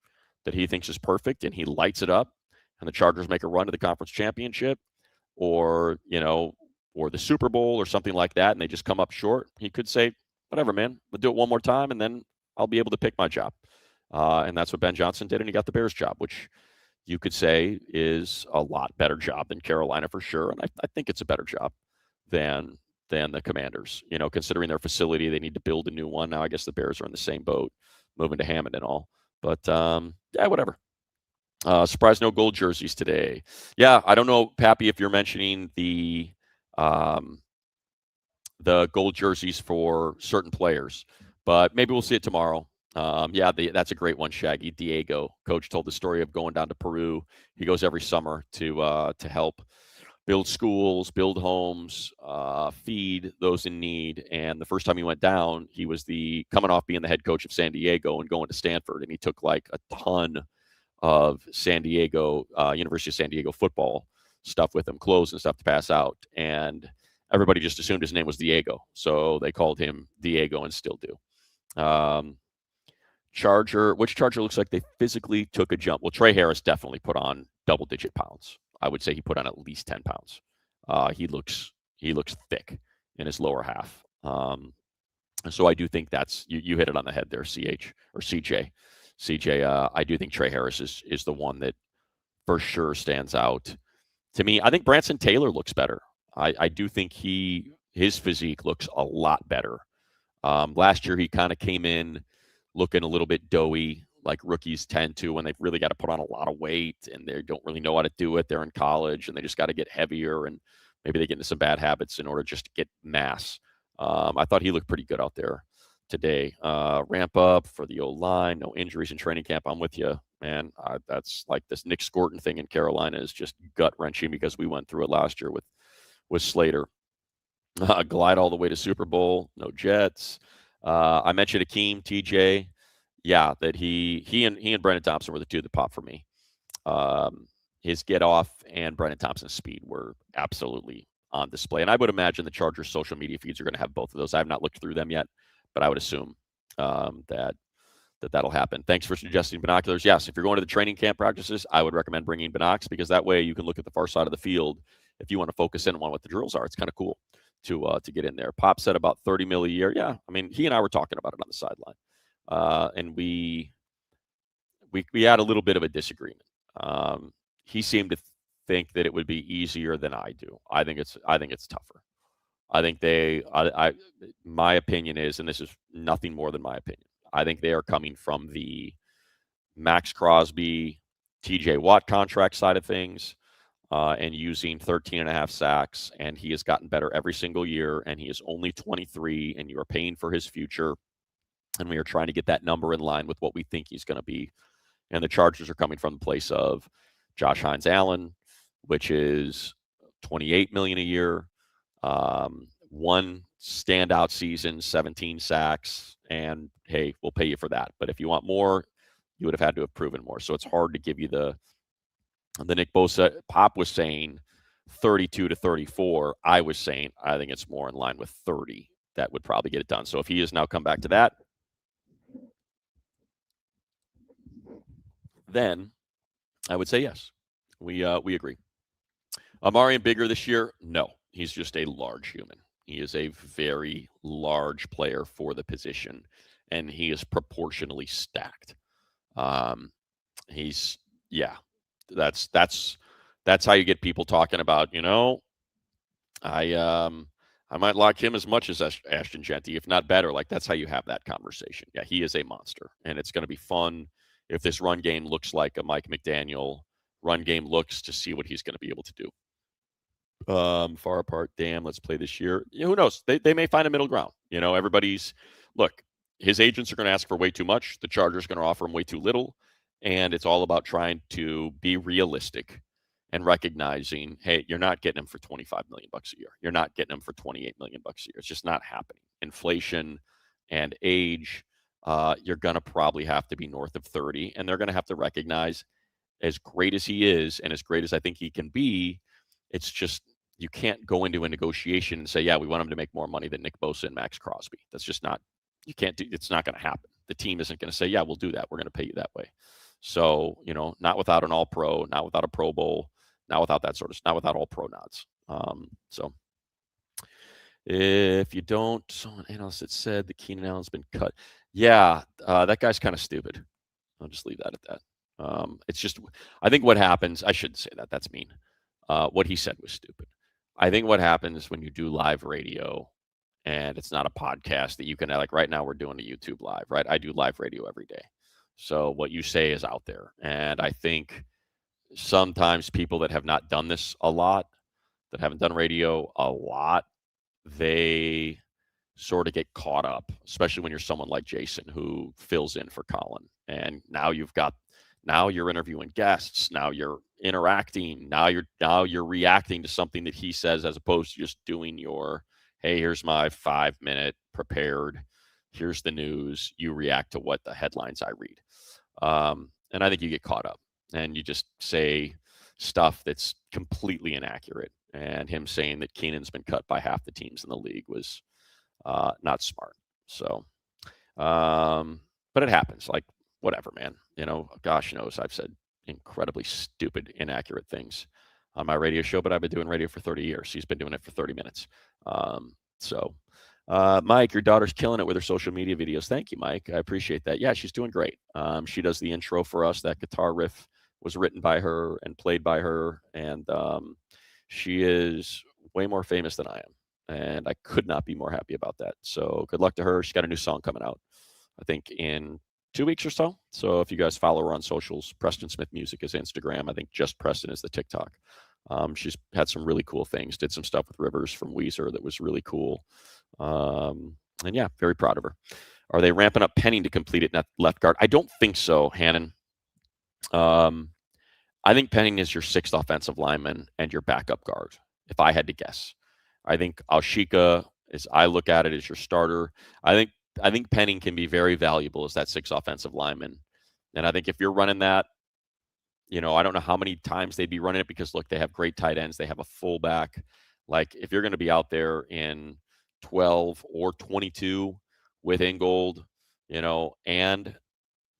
that he thinks is perfect and he lights it up and the Chargers make a run to the conference championship or, or the Super Bowl or something like that, and they just come up short, he could say, whatever, man, we'll do it one more time and then I'll be able to pick my job. And that's what Ben Johnson did, and he got the Bears job, which you could say is a lot better job than Carolina for sure. And I think it's a better job than the Commanders. Considering their facility, they need to build a new one. Now, I guess the Bears are in the same boat, moving to Hammond and all. But yeah, whatever. Surprise, no gold jerseys today. Yeah, I don't know, Pappy, if you're mentioning the gold jerseys for certain players, but maybe we'll see it tomorrow. Yeah, that's a great one, Shaggy. Diego, coach, told the story of going down to Peru. He goes every summer to help build schools, build homes, feed those in need. And the first time he went down, he was coming off being the head coach of San Diego and going to Stanford, and he took like a ton of San Diego, University of San Diego football stuff with him, clothes and stuff to pass out. And everybody just assumed his name was Diego, so they called him Diego and still do. Which Charger looks like they physically took a jump? Well, Trey Harris definitely put on double-digit pounds. I would say he put on at least 10 pounds. He looks thick in his lower half. So I do think you hit it on the head there, CH or CJ. CJ, I do think Trey Harris is the one that for sure stands out to me. I think Branson Taylor looks better. I do think his physique looks a lot better. Last year he kind of came in looking a little bit doughy, like rookies tend to when they've really got to put on a lot of weight and they don't really know how to do it. They're in college and they just got to get heavier, and maybe they get into some bad habits in order just to get mass. I thought he looked pretty good out there today. Ramp up for the O-line, no injuries in training camp. I'm with you, man. That's like this Nick Scorton thing in Carolina is just gut-wrenching because we went through it last year with Slater. Glide all the way to Super Bowl, no Jets. I mentioned Akheem, TJ. Yeah, that he and Brenen Thompson were the two that popped for me. His get off and Brenen Thompson's speed were absolutely on display. And I would imagine the Chargers social media feeds are going to have both of those. I have not looked through them yet, but I would assume that'll happen. Thanks for suggesting binoculars. Yes, if you're going to the training camp practices, I would recommend bringing binocs because that way you can look at the far side of the field if you want to focus in on what the drills are. It's kind of cool to get in there. Pop said about 30 mil a year. Yeah, I mean, he and I were talking about it on the sideline, and we had a little bit of a disagreement. He seemed to think that it would be easier than I do. I think it's tougher. I think my opinion is, and this is nothing more than my opinion, I think they are coming from the Max Crosby, TJ Watt contract side of things, and using 13.5 sacks, and he has gotten better every single year, and he is only 23, and you are paying for his future, and we are trying to get that number in line with what we think he's going to be. And the Chargers are coming from the place of Josh Hines-Allen, which is $28 million a year, one standout season, 17 sacks, and hey, we'll pay you for that. But if you want more, you would have had to have proven more. So it's hard to give you the Nick Bosa. Pop was saying 32 to 34. I was saying I think it's more in line with 30. That would probably get it done. So if he has now come back to that, then I would say yes. We agree. Amarian bigger this year? No, he's just a large human. He is a very large player for the position, and he is proportionally stacked. He's that's how you get people talking about. I might like him as much as Ashton Genty, if not better. Like that's how you have that conversation. Yeah, he is a monster, and it's going to be fun if this run game looks like a Mike McDaniel run game looks to see what he's going to be able to do. Far apart. Damn, let's play this year. Who knows? They may find a middle ground. Everybody's look. His agents are going to ask for way too much. The Chargers are going to offer him way too little, and it's all about trying to be realistic and recognizing, hey, you're not getting him for $25 million a year. You're not getting him for $28 million a year. It's just not happening. Inflation and age, you're going to probably have to be north of 30, and they're going to have to recognize, as great as he is and as great as I think he can be, it's just you can't go into a negotiation and say, yeah, we want him to make more money than Nick Bosa and Max Crosby. That's just not, you can't do, it's not going to happen. The team isn't going to say, yeah, we'll do that. We're going to pay you that way. So, not without an all pro, not without a Pro Bowl, not without that sort of, not without all pro nods. So if you don't, someone analyst that said the Keenan Allen's been cut. Yeah, that guy's kind of stupid. I'll just leave that at that. It's just, I think what happens, I shouldn't say that. That's mean. What he said was stupid. I think what happens when you do live radio and it's not a podcast that you can, like right now we're doing a YouTube live, right? I do live radio every day. So what you say is out there. And I think sometimes people that have not done this a lot, that haven't done radio a lot, they sort of get caught up, especially when you're someone like Jason who fills in for Colin. And now you're interviewing guests. Now you're interacting. Now you're reacting to something that he says, as opposed to just doing your, hey, here's my 5-minute prepared. Here's the news. You react to what the headlines I read. And I think you get caught up and you just say stuff that's completely inaccurate. And him saying that Keenan's been cut by half the teams in the league was not smart. So, but it happens. Like, whatever, man. Gosh knows I've said incredibly stupid, inaccurate things on my radio show, but I've been doing radio for 30 years. He's been doing it for 30 minutes. Mike, your daughter's killing it with her social media videos. Thank you, Mike. I appreciate that. Yeah, she's doing great. She does the intro for us. That guitar riff was written by her and played by her. And she is way more famous than I am. And I could not be more happy about that. So good luck to her. She's got a new song coming out, I think, in 2 weeks or so. So if you guys follow her on socials, Preston Smith Music is Instagram. I think just Preston is the TikTok. She's had some really cool things, did some stuff with Rivers from Weezer that was really cool. And yeah, very proud of her. Are they ramping up Penning to complete it at left guard? I don't think so, Hannon. I think Penning is your 6th offensive lineman and your backup guard, if I had to guess. I think Ashika, as I look at it, is your starter. I think Penning can be very valuable as that 6th offensive lineman. And I think if you're running that, I don't know how many times they'd be running it because, look, they have great tight ends. They have a fullback. Like, if you're going to be out there in 12 or 22 with Ingold, and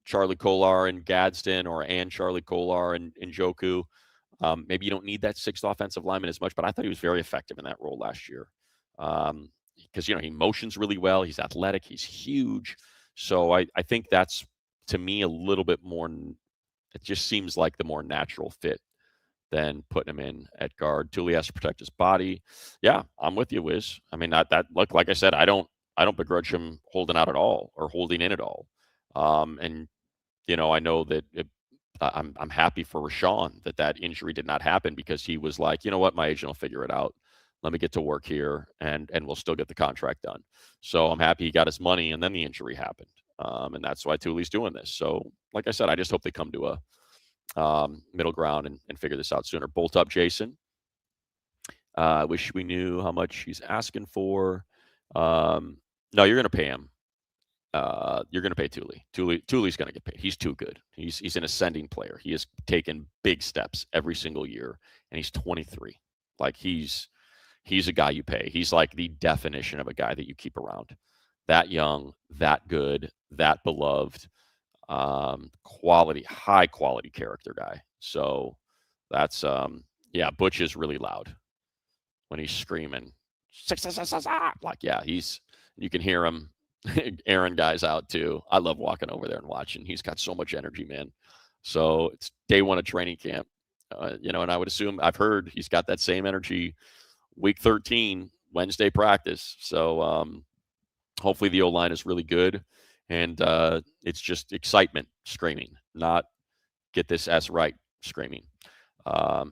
Charlie Kolar and Gadsden and Charlie Kolar and Njoku, maybe you don't need that 6th offensive lineman as much, but I thought he was very effective in that role last year. Because, he motions really well. He's athletic. He's huge. So I think that's, to me, a little bit more, it just seems like the more natural fit than putting him in at guard. Tuli has to protect his body. Yeah, I'm with you, Wiz. I mean, that look, like I said, I don't begrudge him holding out at all or holding in at all. And, I know that I'm happy for Rashawn that injury did not happen, because he was like, you know what, my agent will figure it out. Let me get to work here, and we'll still get the contract done. So I'm happy he got his money, and then the injury happened. And that's why Tuli's doing this. So, like I said, I just hope they come to a middle ground and figure this out sooner. Bolt up, Jason. Wish we knew how much he's asking for. No, you're going to pay him. You're going to pay Tuli. Tuli's going to get paid. He's too good. He's an ascending player. He has taken big steps every single year, and he's 23. Like, he's a guy you pay. He's like the definition of a guy that you keep around. That young, that good, that beloved, high quality character guy. So that's, Butch is really loud when he's screaming. Like, yeah, you can hear him. Aaron guy's out too. I love walking over there and watching. He's got so much energy, man. So it's day 1 of training camp, and I would assume, I've heard he's got that same energy week 13, Wednesday practice. So hopefully the O-line is really good, and it's just excitement screaming, not get this S right screaming. By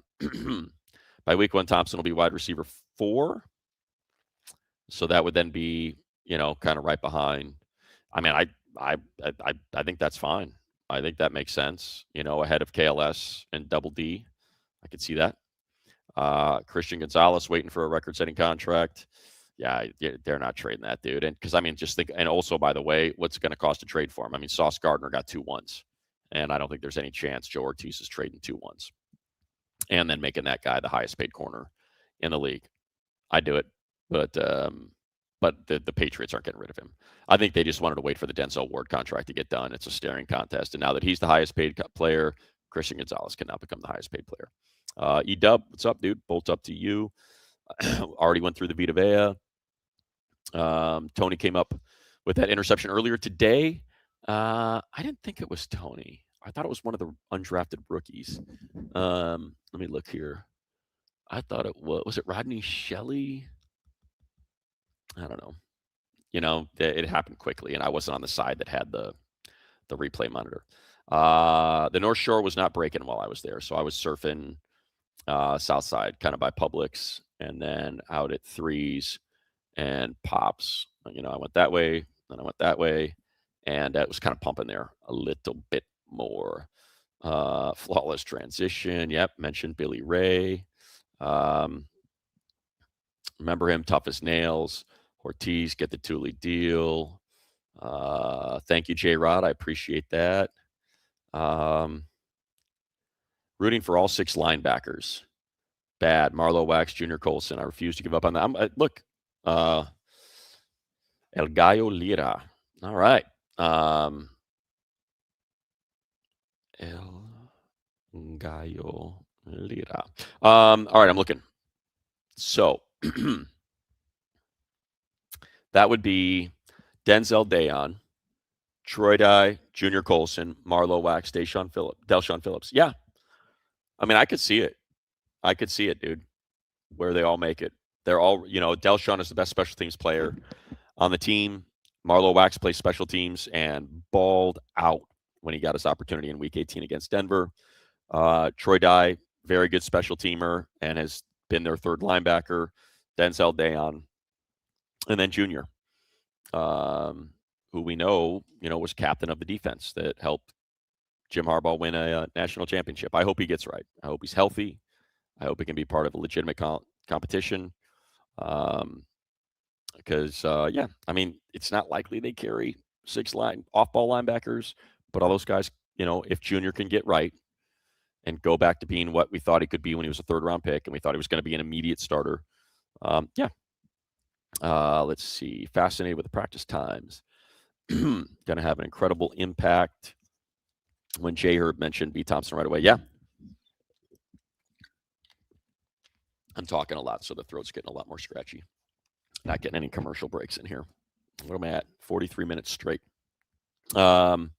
By week 1, Thompson will be wide receiver 4. So that would then be, kind of right behind. I mean, I think that's fine. I think that makes sense. Ahead of KLS and Double D. I could see that. Christian Gonzalez waiting for a record-setting contract. Yeah, they're not trading that dude. And because just think, and also by the way, what's it going to cost to trade for him? Sauce Gardner got 2 1s, and I don't think there's any chance Joe Ortiz is trading 2 1s, and then making that guy the highest paid corner in the league. I'd do it, but the Patriots aren't getting rid of him. I think they just wanted to wait for the Denzel Ward contract to get done. It's a staring contest, and now that he's the highest paid player, Christian Gonzalez can now become the highest paid player. E-Dub, what's up, dude? Bolt's up to you. Already went through the Vita Vea. Tony came up with that interception earlier today. I didn't think it was Tony. I thought it was one of the undrafted rookies. Let me look here. I thought it was it Rodney Shelley? I don't know. It happened quickly, and I wasn't on the side that had the replay monitor. The North Shore was not breaking while I was there, so I was surfing south side, kind of by Publix, and then out at Threes and Pops. I went that way, then I went that way, and it was kind of pumping there a little bit more. Flawless transition. Yep, mentioned Billy Ray. Remember him, tough as nails. Ortiz, get the Tuli deal. Thank you, J-Rod. I appreciate that. Rooting for all 6 linebackers. Bad. Marlowe Wax, Junior Colson. I refuse to give up on that. Look. El Gallo Lira. All right. El Gallo Lira. All right, I'm looking. So that would be Denzel Dayon, Troy Dye, Junior Colson, Marlowe Wax, Delshon Phillips. Yeah. I could see it. I could see it, dude, where they all make it. They're all, Delshon is the best special teams player on the team. Marlowe Wax plays special teams and balled out when he got his opportunity in Week 18 against Denver. Troy Dye, very good special teamer and has been their third linebacker. Denzel Dayon, and then Junior, who we know, was captain of the defense that helped Jim Harbaugh win a national championship. I hope he gets right. I hope he's healthy. I hope he can be part of a legitimate competition. Because, it's not likely they carry 6 off-ball linebackers, but all those guys, if Junior can get right and go back to being what we thought he could be when he was a third-round pick, and we thought he was going to be an immediate starter. Let's see. Fascinated with the practice times. Going to have an incredible impact. When Jay Herb mentioned B. Thompson right away. Yeah. I'm talking a lot, so the throat's getting a lot more scratchy. Not getting any commercial breaks in here. What am I at? 43 minutes straight. I'm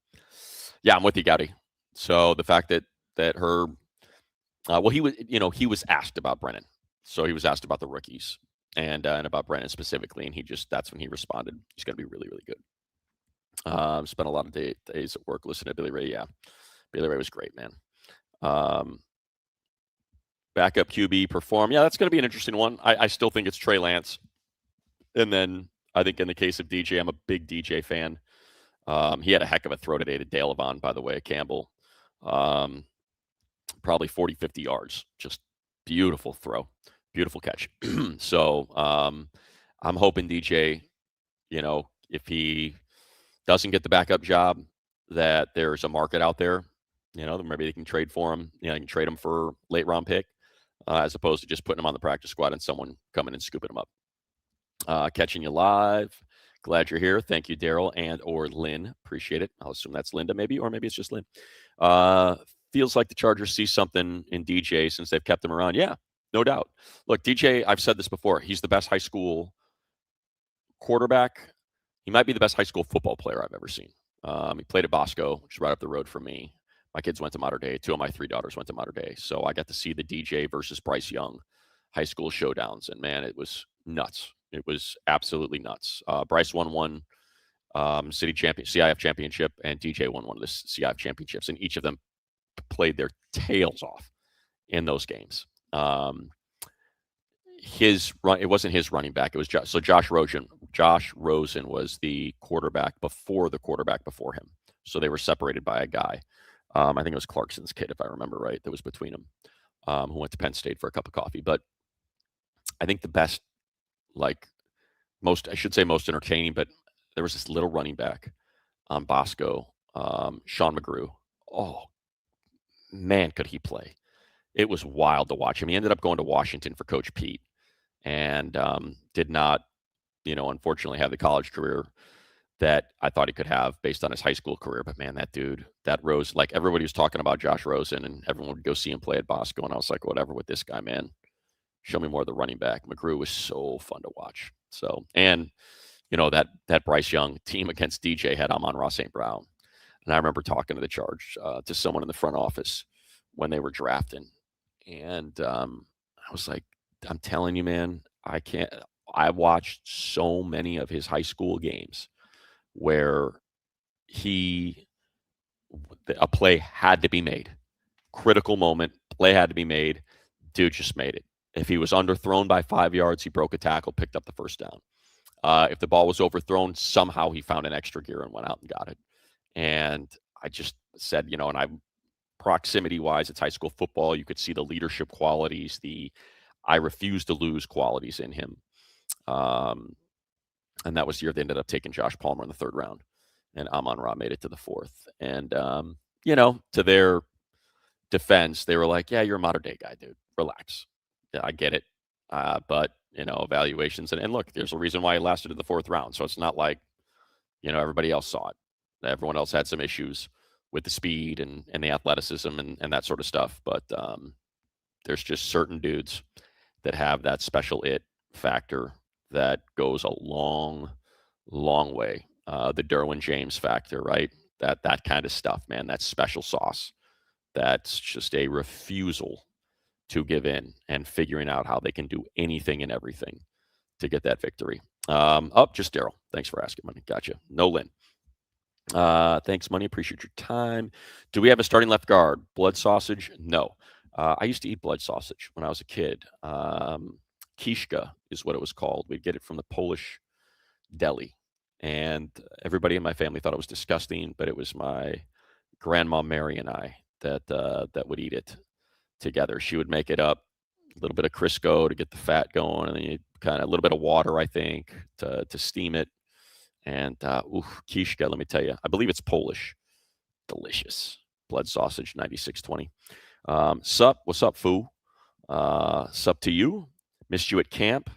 with you, Gowdy. So the fact that Herb, he was asked about Brenen. So he was asked about the rookies and about Brenen specifically, and that's when he responded. He's going to be really, really good. Spent a lot of days at work listening to Billy Ray. Yeah, Billy Ray was great, man. Backup QB perform. Yeah, that's going to be an interesting one. I still think it's Trey Lance. And then I think in the case of DJ, I'm a big DJ fan. He had a heck of a throw today to Dale Avon, by the way, Campbell. Probably 40, 50 yards. Just beautiful throw. Beautiful catch. So I'm hoping DJ, if he doesn't get the backup job, that there's a market out there. Maybe they can trade for him. They can trade him for late round pick as opposed to just putting him on the practice squad and someone coming and scooping him up. Catching you live. Glad you're here. Thank you, Daryl and or Lynn. Appreciate it. I'll assume that's Linda maybe, or maybe it's just Lynn. Feels like the Chargers see something in DJ since they've kept him around. Yeah, no doubt. Look, DJ, I've said this before. He's the best high school quarterback. He might be the best high school football player I've ever seen. He played at Bosco, which is right up the road from me. My kids went to Mater Dei. 2 of my 3 daughters went to Mater Dei. So I got to see the DJ versus Bryce Young high school showdowns. And, man, it was nuts. It was absolutely nuts. Bryce won one CIF championship, and DJ won one of the CIF championships. And each of them played their tails off in those games. it wasn't his running back. It was Josh Rosen. Josh Rosen was the quarterback before him. So they were separated by a guy. I think it was Clarkson's kid, if I remember right, that was between them, who went to Penn State for a cup of coffee. But I think the best, most entertaining, but there was this little running back on Bosco, Sean McGrew. Oh, man, could he play. It was wild to watch him. He ended up going to Washington for Coach Pete and did not, unfortunately have the college career that I thought he could have based on his high school career. But man, that dude, that Rose, everybody was talking about Josh Rosen and everyone would go see him play at Bosco. And I was like, whatever with this guy, man. Show me more of the running back. McGrew was so fun to watch. So, and that Bryce Young team against DJ had Amon-Ra St. Brown. And I remember talking to the Charge, to someone in the front office when they were drafting. And I was like, I'm telling you, man, I watched so many of his high school games where a play had to be made. Critical moment, play had to be made. Dude just made it. If he was underthrown by 5 yards, he broke a tackle, picked up the first down. If the ball was overthrown, somehow he found an extra gear and went out and got it. And I just said, proximity-wise, it's high school football. You could see the leadership qualities, the I refuse to lose qualities in him. And that was the year they ended up taking Josh Palmer in the 3rd round. And Amon-Ra made it to the 4th. And, to their defense, they were like, yeah, you're a modern-day guy, dude. Relax. Yeah, I get it. But, evaluations. And look, there's a reason why he lasted to the 4th round. So it's not like, everybody else saw it. Everyone else had some issues with the speed and the athleticism and that sort of stuff. But there's just certain dudes that have that special it factor that goes a long, long way. The Derwin James factor, right? That kind of stuff, man. That special sauce. That's just a refusal to give in and figuring out how they can do anything and everything to get that victory. Just Daryl. Thanks for asking, Money. Gotcha. No Lynn. Thanks, Money. Appreciate your time. Do we have a starting left guard? Blood sausage? No. I used to eat blood sausage when I was a kid. Kishka is what it was called. We'd get it from the Polish deli. And everybody in my family thought it was disgusting, but it was my grandma Mary and I that would eat it together. She would make it up, a little bit of Crisco to get the fat going, and then a little bit of water, I think, to steam it. And Kishka, let me tell you, I Bleav it's Polish. Delicious. Blood sausage, 9620. Sup? What's up, foo? Sup to you? Missed you at camp.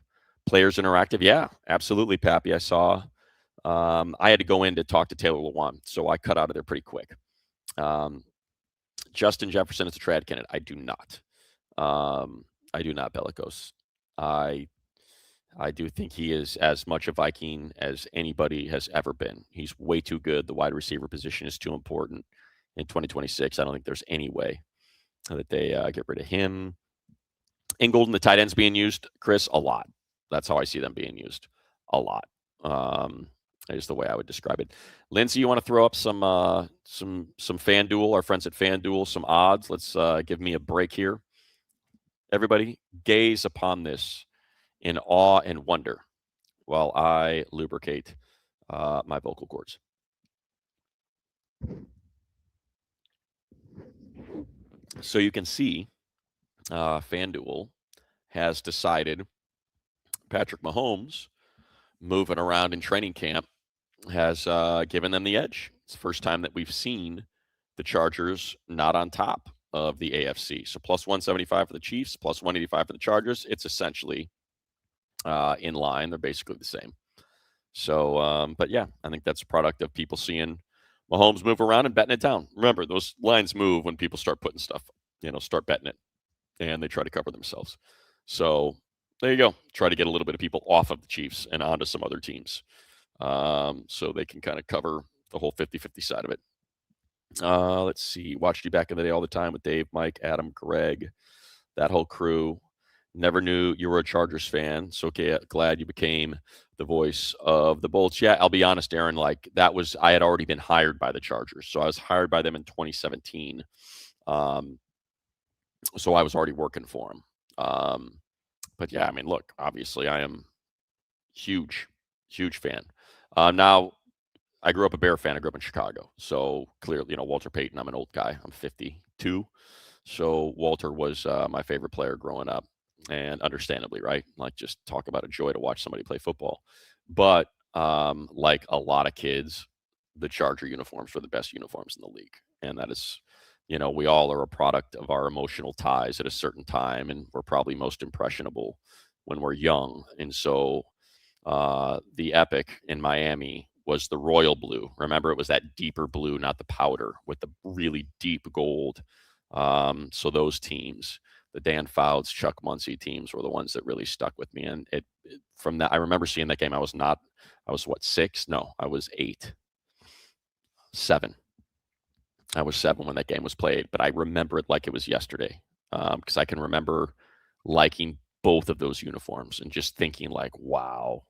Players Interactive. Yeah, absolutely, Pappy. I saw. I had to go in to talk to Taylor Lewan, so I cut out of there pretty quick. Justin Jefferson is a trad candidate. I do not. I do not, Bellicose. I do think he is as much a Viking as anybody has ever been. He's way too good. The wide receiver position is too important in 2026. I don't think there's any way that they get rid of him. Ingold and the tight ends being used, Chris, a lot. That's how I see them being used, a lot. Is the way I would describe it. Lindsay, you want to throw up some FanDuel, our friends at FanDuel, some odds? Let's give me a break here. Everybody, gaze upon this in awe and wonder while I lubricate my vocal cords. So you can see FanDuel has decided Patrick Mahomes moving around in training camp has given them the edge. It's the first time that we've seen the Chargers not on top of the AFC. So plus 175 for the Chiefs, plus 185 for the Chargers. It's essentially in line. They're basically the same. So, but yeah, I think that's a product of people seeing Mahomes move around and betting it down. Remember, those lines move when people start putting stuff, start betting it, and they try to cover themselves. So there you go. Try to get a little bit of people off of the Chiefs and onto some other teams, so they can kind of cover the whole 50-50 side of it. Let's see. Watched you back in the day all the time with Dave, Mike, Adam, Greg, that whole crew. Never knew you were a Chargers fan. So glad you became the voice of the Bolts. Yeah, I'll be honest, Aaron, I had already been hired by the Chargers. So I was hired by them in 2017. So I was already working for them. But yeah, I mean, look, obviously I am huge fan. Now, I grew up a Bear fan. I grew up in Chicago. So clearly, Walter Payton, I'm an old guy. I'm 52. So Walter was my favorite player growing up. And understandably, right? Like, just talk about a joy to watch somebody play football. But like a lot of kids, the Charger uniforms were the best uniforms in the league. And that is, we all are a product of our emotional ties at a certain time. And we're probably most impressionable when we're young. And so the Epic in Miami was the royal blue. Remember, it was that deeper blue, not the powder, with the really deep gold. So those teams, the Dan Fouts, Chuck Muncie teams, were the ones that really stuck with me. And from that, I remember seeing that game. I was what, 6? No, I was 8, 7. I was 7 when that game was played, but I remember it like it was yesterday, because I can remember liking both of those uniforms and just thinking like, wow,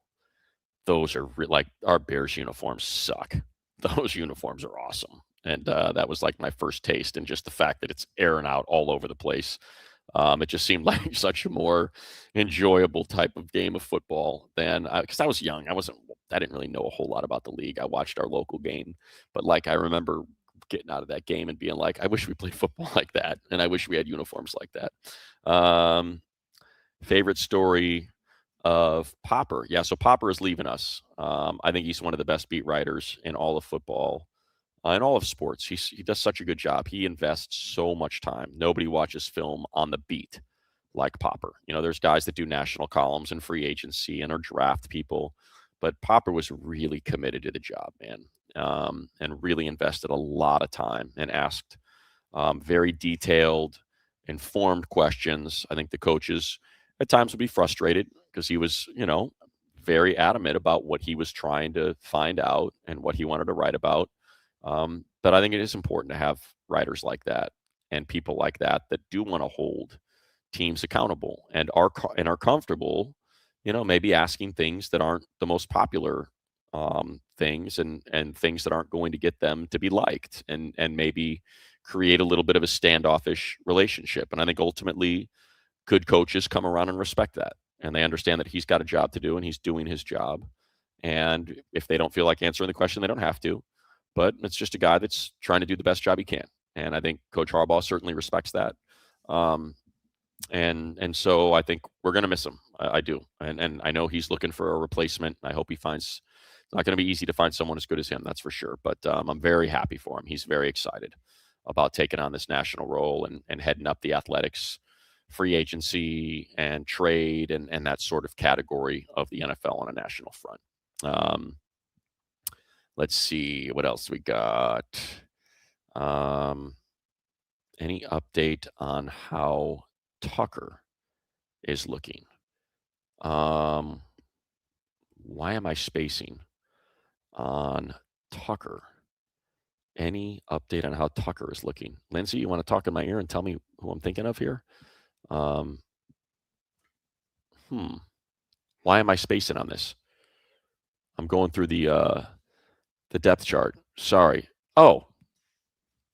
those are like, our Bears uniforms suck. Those uniforms are awesome. And that was like my first taste. And just the fact that it's airing out all over the place. It just seemed like such a more enjoyable type of game of football than, because I was young. I didn't really know a whole lot about the league. I watched our local game, but like, I remember getting out of that game and being like, I wish we played football like that. And I wish we had uniforms like that. Favorite story of Popper. Yeah, so Popper is leaving us. I think he's one of the best beat writers in all of football, in all of sports. He does such a good job. He invests so much time. Nobody watches film on the beat like Popper. There's guys that do national columns and free agency and are draft people, but Popper was really committed to the job, man, and really invested a lot of time and asked very detailed, informed questions. I think the coaches at times would be frustrated because he was, very adamant about what he was trying to find out and what he wanted to write about. But I think it is important to have writers like that and people like that that do want to hold teams accountable and are comfortable, maybe asking things that aren't the most popular things and things that aren't going to get them to be liked and maybe create a little bit of a standoffish relationship. And I think ultimately good coaches come around and respect that. And they understand that he's got a job to do and he's doing his job. And if they don't feel like answering the question, they don't have to. But it's just a guy that's trying to do the best job he can. And I think Coach Harbaugh certainly respects that. And so I think we're going to miss him. I do. And I know he's looking for a replacement. I hope he finds, it's not going to be easy to find someone as good as him, that's for sure. But I'm very happy for him. He's very excited about taking on this national role and heading up the athletics, free agency and trade and that sort of category of the NFL on a national front. Let's see what else we got. Any update on how Tucker is looking? Why am I spacing on Tucker? Any update on how Tucker is looking? Lindsay, you want to talk in my ear and tell me who I'm thinking of here? Why am I spacing on this? I'm going through the depth chart. Sorry. Oh,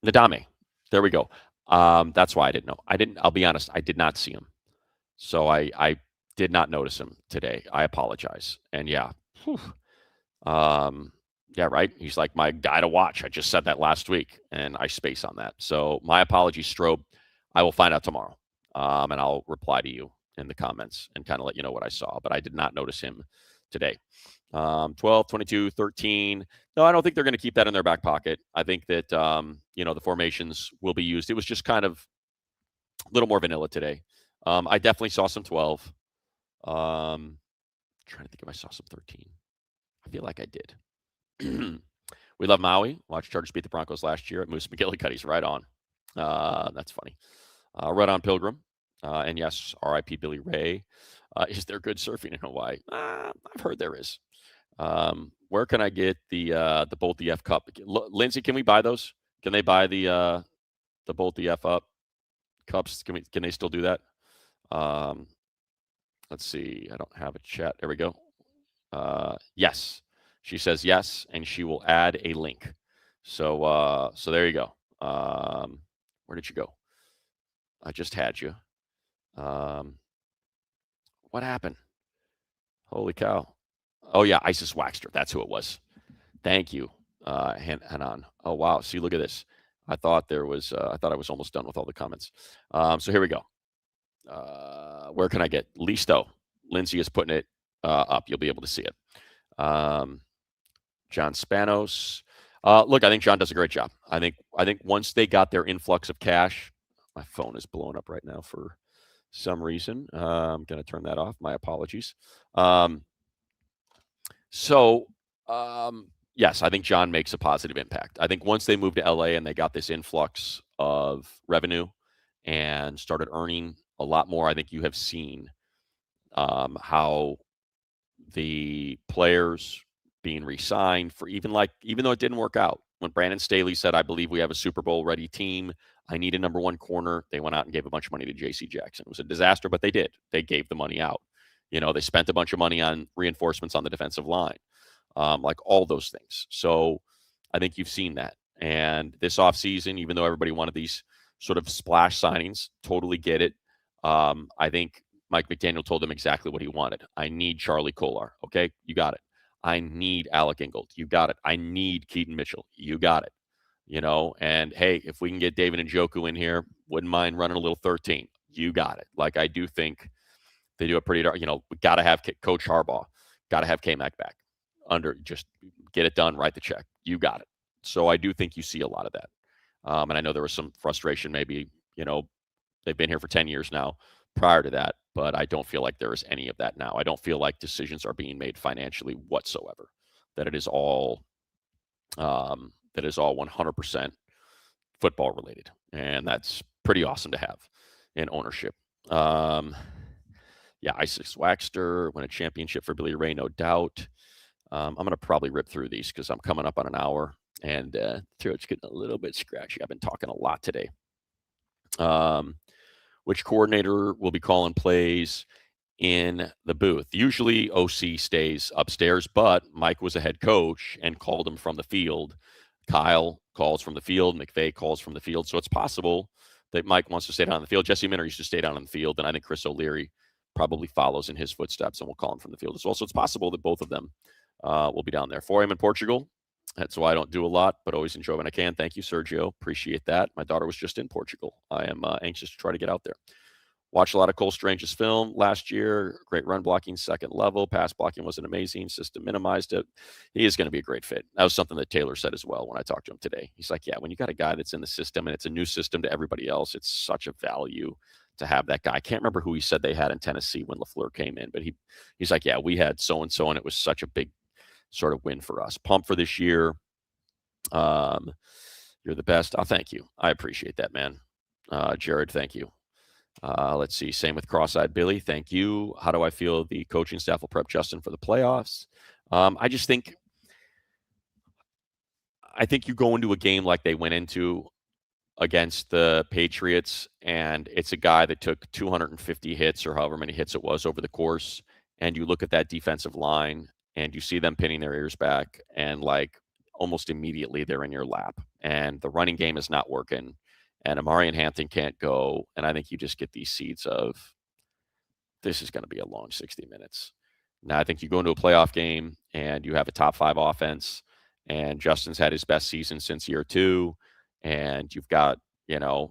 Nadame. There we go. That's why I didn't know. I'll be honest, I did not see him. So I did not notice him today. I apologize. And yeah. Yeah, right. He's like my guy to watch. I just said that last week and I space on that. So my apologies, Strobe. I will find out tomorrow. And I'll reply to you in the comments and kind of let you know what I saw. But I did not notice him today. 12, 22, 13. No, I don't think they're going to keep that in their back pocket. I think that, the formations will be used. It was just kind of a little more vanilla today. I definitely saw some 12. Trying to think if I saw some 13. I feel like I did. We love Maui. Watched Chargers beat the Broncos last year at Moose McGillicuddy's. Right on. That's funny. Right on, Pilgrim. And yes, R.I.P. Billy Ray. Is there good surfing in Hawaii? I've heard there is. Where can I get the Bolt the F cup? Lindsay, can we buy those? Can they buy the Bolt the F up cups? Can they still do that? Let's see. I don't have a chat. There we go. Yes. She says yes, and she will add a link. So there you go. Where did you go? I just had you. What happened? Holy cow. Oh, yeah, Isis Waxter. That's who it was. Thank you, Hanan. Oh, wow. See, look at this. I thought I was almost done with all the comments. So here we go. Where can I get Listo? Lindsay is putting it up. You'll be able to see it. John Spanos. Look, I think John does a great job. I think once they got their influx of cash, my phone is blowing up right now for some reason. I'm going to turn that off. My apologies. Yes, I think John makes a positive impact. I think once they moved to LA and they got this influx of revenue and started earning a lot more, I think you have seen how the players being re-signed for even though it didn't work out. When Brandon Staley said, I believe we have a Super Bowl ready team, I need a number one corner, they went out and gave a bunch of money to J.C. Jackson. It was a disaster, but they did. They gave the money out. They spent a bunch of money on reinforcements on the defensive line, like all those things. So I think you've seen that. And this offseason, even though everybody wanted these sort of splash signings, totally get it. I think Mike McDaniel told them exactly what he wanted. I need Charlie Kolar. Okay, you got it. I need Alec Ingold. You got it. I need Keaton Mitchell. You got it. And hey, if we can get David Njoku in here, wouldn't mind running a little 13. You got it. Like, I do think they do a pretty, we got to have Coach Harbaugh, got to have K-Mac back. Just get it done, write the check. You got it. So I do think you see a lot of that. And I know there was some frustration maybe, they've been here for 10 years now prior to that, but I don't feel like there is any of that now. I don't feel like decisions are being made financially whatsoever, that it is all 100% football related. And that's pretty awesome to have in ownership. Yeah, Isis Waxter win a championship for Billy Ray, no doubt. I'm going to probably rip through these because I'm coming up on an hour and throat's getting a little bit scratchy. I've been talking a lot today. Which coordinator will be calling plays in the booth? Usually OC stays upstairs, but Mike was a head coach and called him from the field. Kyle calls from the field. McVay calls from the field. So it's possible that Mike wants to stay down on the field. Jesse Minter used to stay down on the field, and I think Chris O'Leary probably follows in his footsteps and will call him from the field as well. So it's possible that both of them will be down there. 4 a.m. in Portugal. That's why I don't do a lot, but always enjoy when I can. Thank you, Sergio. Appreciate that. My daughter was just in Portugal. I am anxious to try to get out there. Watched a lot of Cole Strange's film last year. Great run blocking, second level. Pass blocking wasn't amazing. System minimized it. He is going to be a great fit. That was something that Taylor said as well when I talked to him today. He's like, yeah, when you got a guy that's in the system and it's a new system to everybody else, it's such a value to have that guy. I can't remember who he said they had in Tennessee when LaFleur came in, but he's like, yeah, we had so-and-so, and it was such a big sort of win for us. Pumped for this year. You're the best. Oh, thank you. I appreciate that, man. Jared, thank you. Let's see. Same with Cross-Eyed Billy. Thank you. How do I feel the coaching staff will prep Justin for the playoffs? I think you go into a game like they went into against the Patriots, and it's a guy that took 250 hits or however many hits it was over the course, and you look at that defensive line and you see them pinning their ears back, and like almost immediately they're in your lap, and the running game is not working, and Amari and Hampton can't go, and I think you just get these seeds of this is going to be a long 60 minutes. Now, I think you go into a playoff game and you have a top 5 offense, and Justin's had his best season since year 2, and you've got,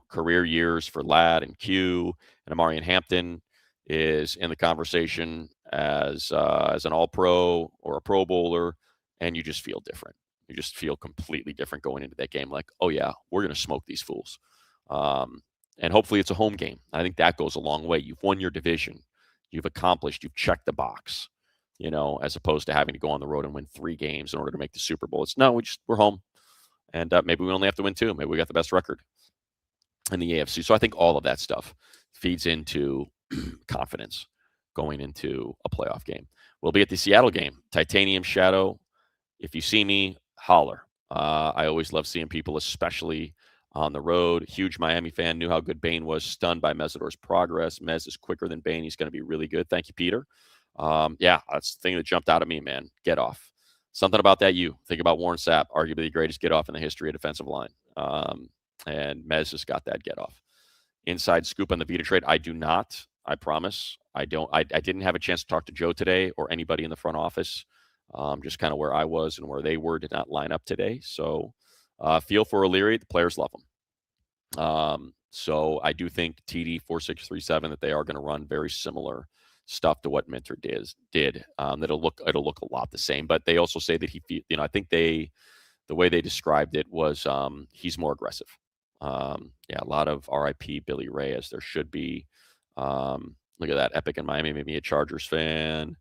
career years for Ladd and Q, and Amari and Hampton is in the conversation as an all-pro or a Pro Bowler, and you just feel different. You just feel completely different going into that game. Like, oh yeah, we're going to smoke these fools. And hopefully it's a home game. I think that goes a long way. You've won your division. You've accomplished. You've checked the box, as opposed to having to go on the road and win 3 games in order to make the Super Bowl. It's no, we're home. And maybe we only have to win 2. Maybe we got the best record in the AFC. So I think all of that stuff feeds into confidence going into a playoff game. We'll be at the Seattle game. Titanium Shadow. If you see me, holler. I always love seeing people, especially on the road. Huge Miami fan. Knew how good Bane was. Stunned by Mesidor's progress. Mez is quicker than Bane. He's going to be really good. Thank you, Peter. Yeah, that's the thing that jumped out at me, man. Get off. Something about that think about Warren Sapp, arguably the greatest get off in the history of defensive line. And Mez has got that get off. Inside scoop on the Vita trade. I do not. I promise. I didn't have a chance to talk to Joe today or anybody in the front office. Just kind of where I was and where they were did not line up today. So feel for O'Leary. The players love him. So I do think TD 4637 that they are going to run very similar stuff to what Minter did. It'll look a lot the same, but they also say that I think the way they described it was he's more aggressive. A lot of RIP Billy Ray, as there should be. Look at that, Epic in Miami, maybe a Chargers fan.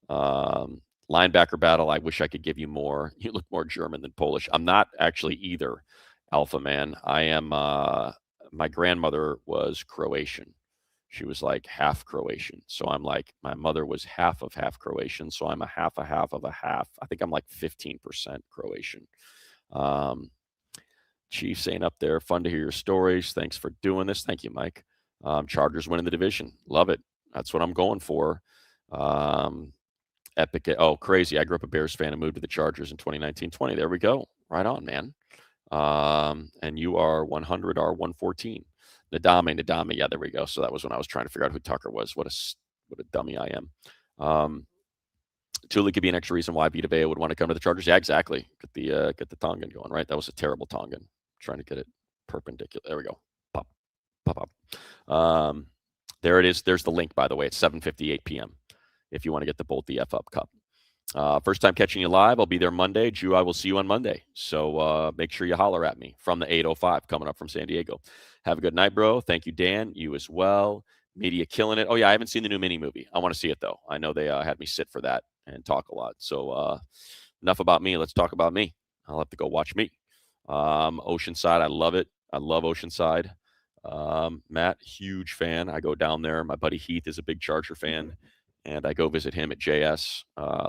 Linebacker battle, I wish I could give you more. You look more German than Polish. I'm not actually either, Alpha Man. I am, my grandmother was Croatian. She was like half Croatian. So I'm like, my mother was half of half Croatian. So I'm a half of a half. I think I'm like 15% Croatian. Chief saying up there, fun to hear your stories. Thanks for doing this. Thank you, Mike. Chargers winning the division. Love it. That's what I'm going for. Epic. Oh, crazy. I grew up a Bears fan and moved to the Chargers in 2019-20. There we go. Right on, man. And you are 100 or 114. Nadame. Yeah, there we go. So that was when I was trying to figure out who Tucker was. What a dummy I am. Tuli could be an extra reason why Vita Vea would want to come to the Chargers. Yeah, exactly. Get the Tongan going, right? That was a terrible Tongan. Trying to get it perpendicular. There we go. Pop. There it is. There's the link, by the way. It's 7:58 p.m. if you want to get the Bolt the F Up Cup. First time catching you live. I'll be there Monday. Jew, I will see you on Monday. So make sure you holler at me from the 8:05 coming up from San Diego. Have a good night, bro. Thank you, Dan. You as well. Media killing it. Oh, yeah, I haven't seen the new mini movie. I want to see it, though. I know they had me sit for that and talk a lot. So enough about me. Let's talk about me. I'll have to go watch me. Oceanside, I love it. I love Oceanside. Matt, huge fan. I go down there. My buddy Heath is a big Charger fan, and I go visit him at JS.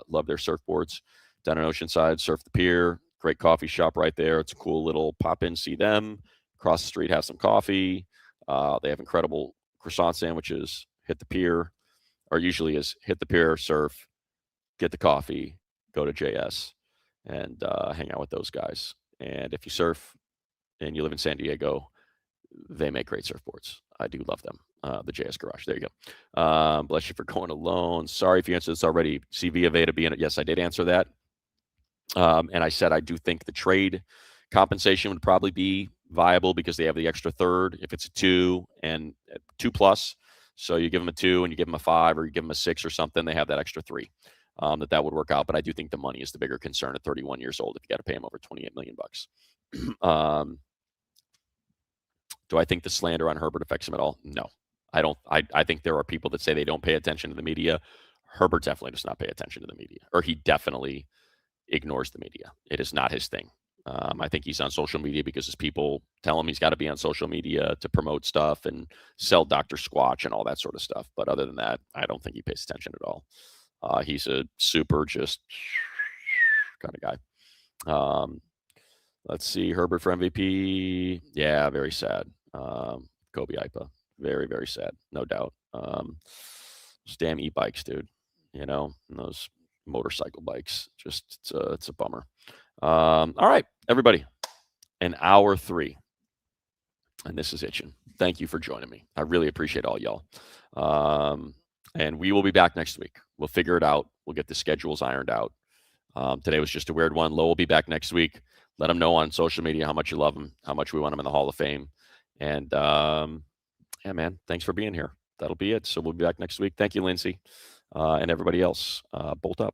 Love their surfboards. Down in Oceanside, surf the pier. Great coffee shop right there. It's a cool little pop in, see them. Across the street, have some coffee. They have incredible croissant sandwiches. Hit the pier, or usually is hit the pier, surf, get the coffee, go to JS, and hang out with those guys. And if you surf and you live in San Diego, they make great surfboards. I do love them. The JS Garage. There you go. Bless you for going alone. Sorry if you answered this already. See Vita Vea being it. Yes, I did answer that. And I said I do think the trade compensation would probably be viable because they have the extra third. If it's a 2 and 2+, so you give them a 2 and you give them a 5 or you give them a 6 or something, they have that extra 3. That would work out. But I do think the money is the bigger concern at 31 years old if you got to pay him over $28 million. Do I think the slander on Herbert affects him at all? No, I don't. I think there are people that say they don't pay attention to the media. Herbert definitely does not pay attention to the media, or he definitely ignores the media. It is not his thing. I think he's on social media because his people tell him he's got to be on social media to promote stuff and sell Dr. Squatch and all that sort of stuff. But other than that, I don't think he pays attention at all. He's a super just kind of guy. Let's see. Herbert for MVP. Yeah, very sad. Kobe Ipa. Very, very sad. No doubt. Those damn e-bikes, dude. And those motorcycle bikes. Just, it's a bummer. All right, everybody. An hour 3. And this is itching. Thank you for joining me. I really appreciate all y'all. And we will be back next week. We'll figure it out. We'll get the schedules ironed out. Today was just a weird one. Lowe will be back next week. Let him know on social media how much you love him, how much we want him in the Hall of Fame. And, yeah, man, thanks for being here. That'll be it. So we'll be back next week. Thank you, Lindsay, and everybody else. Bolt up.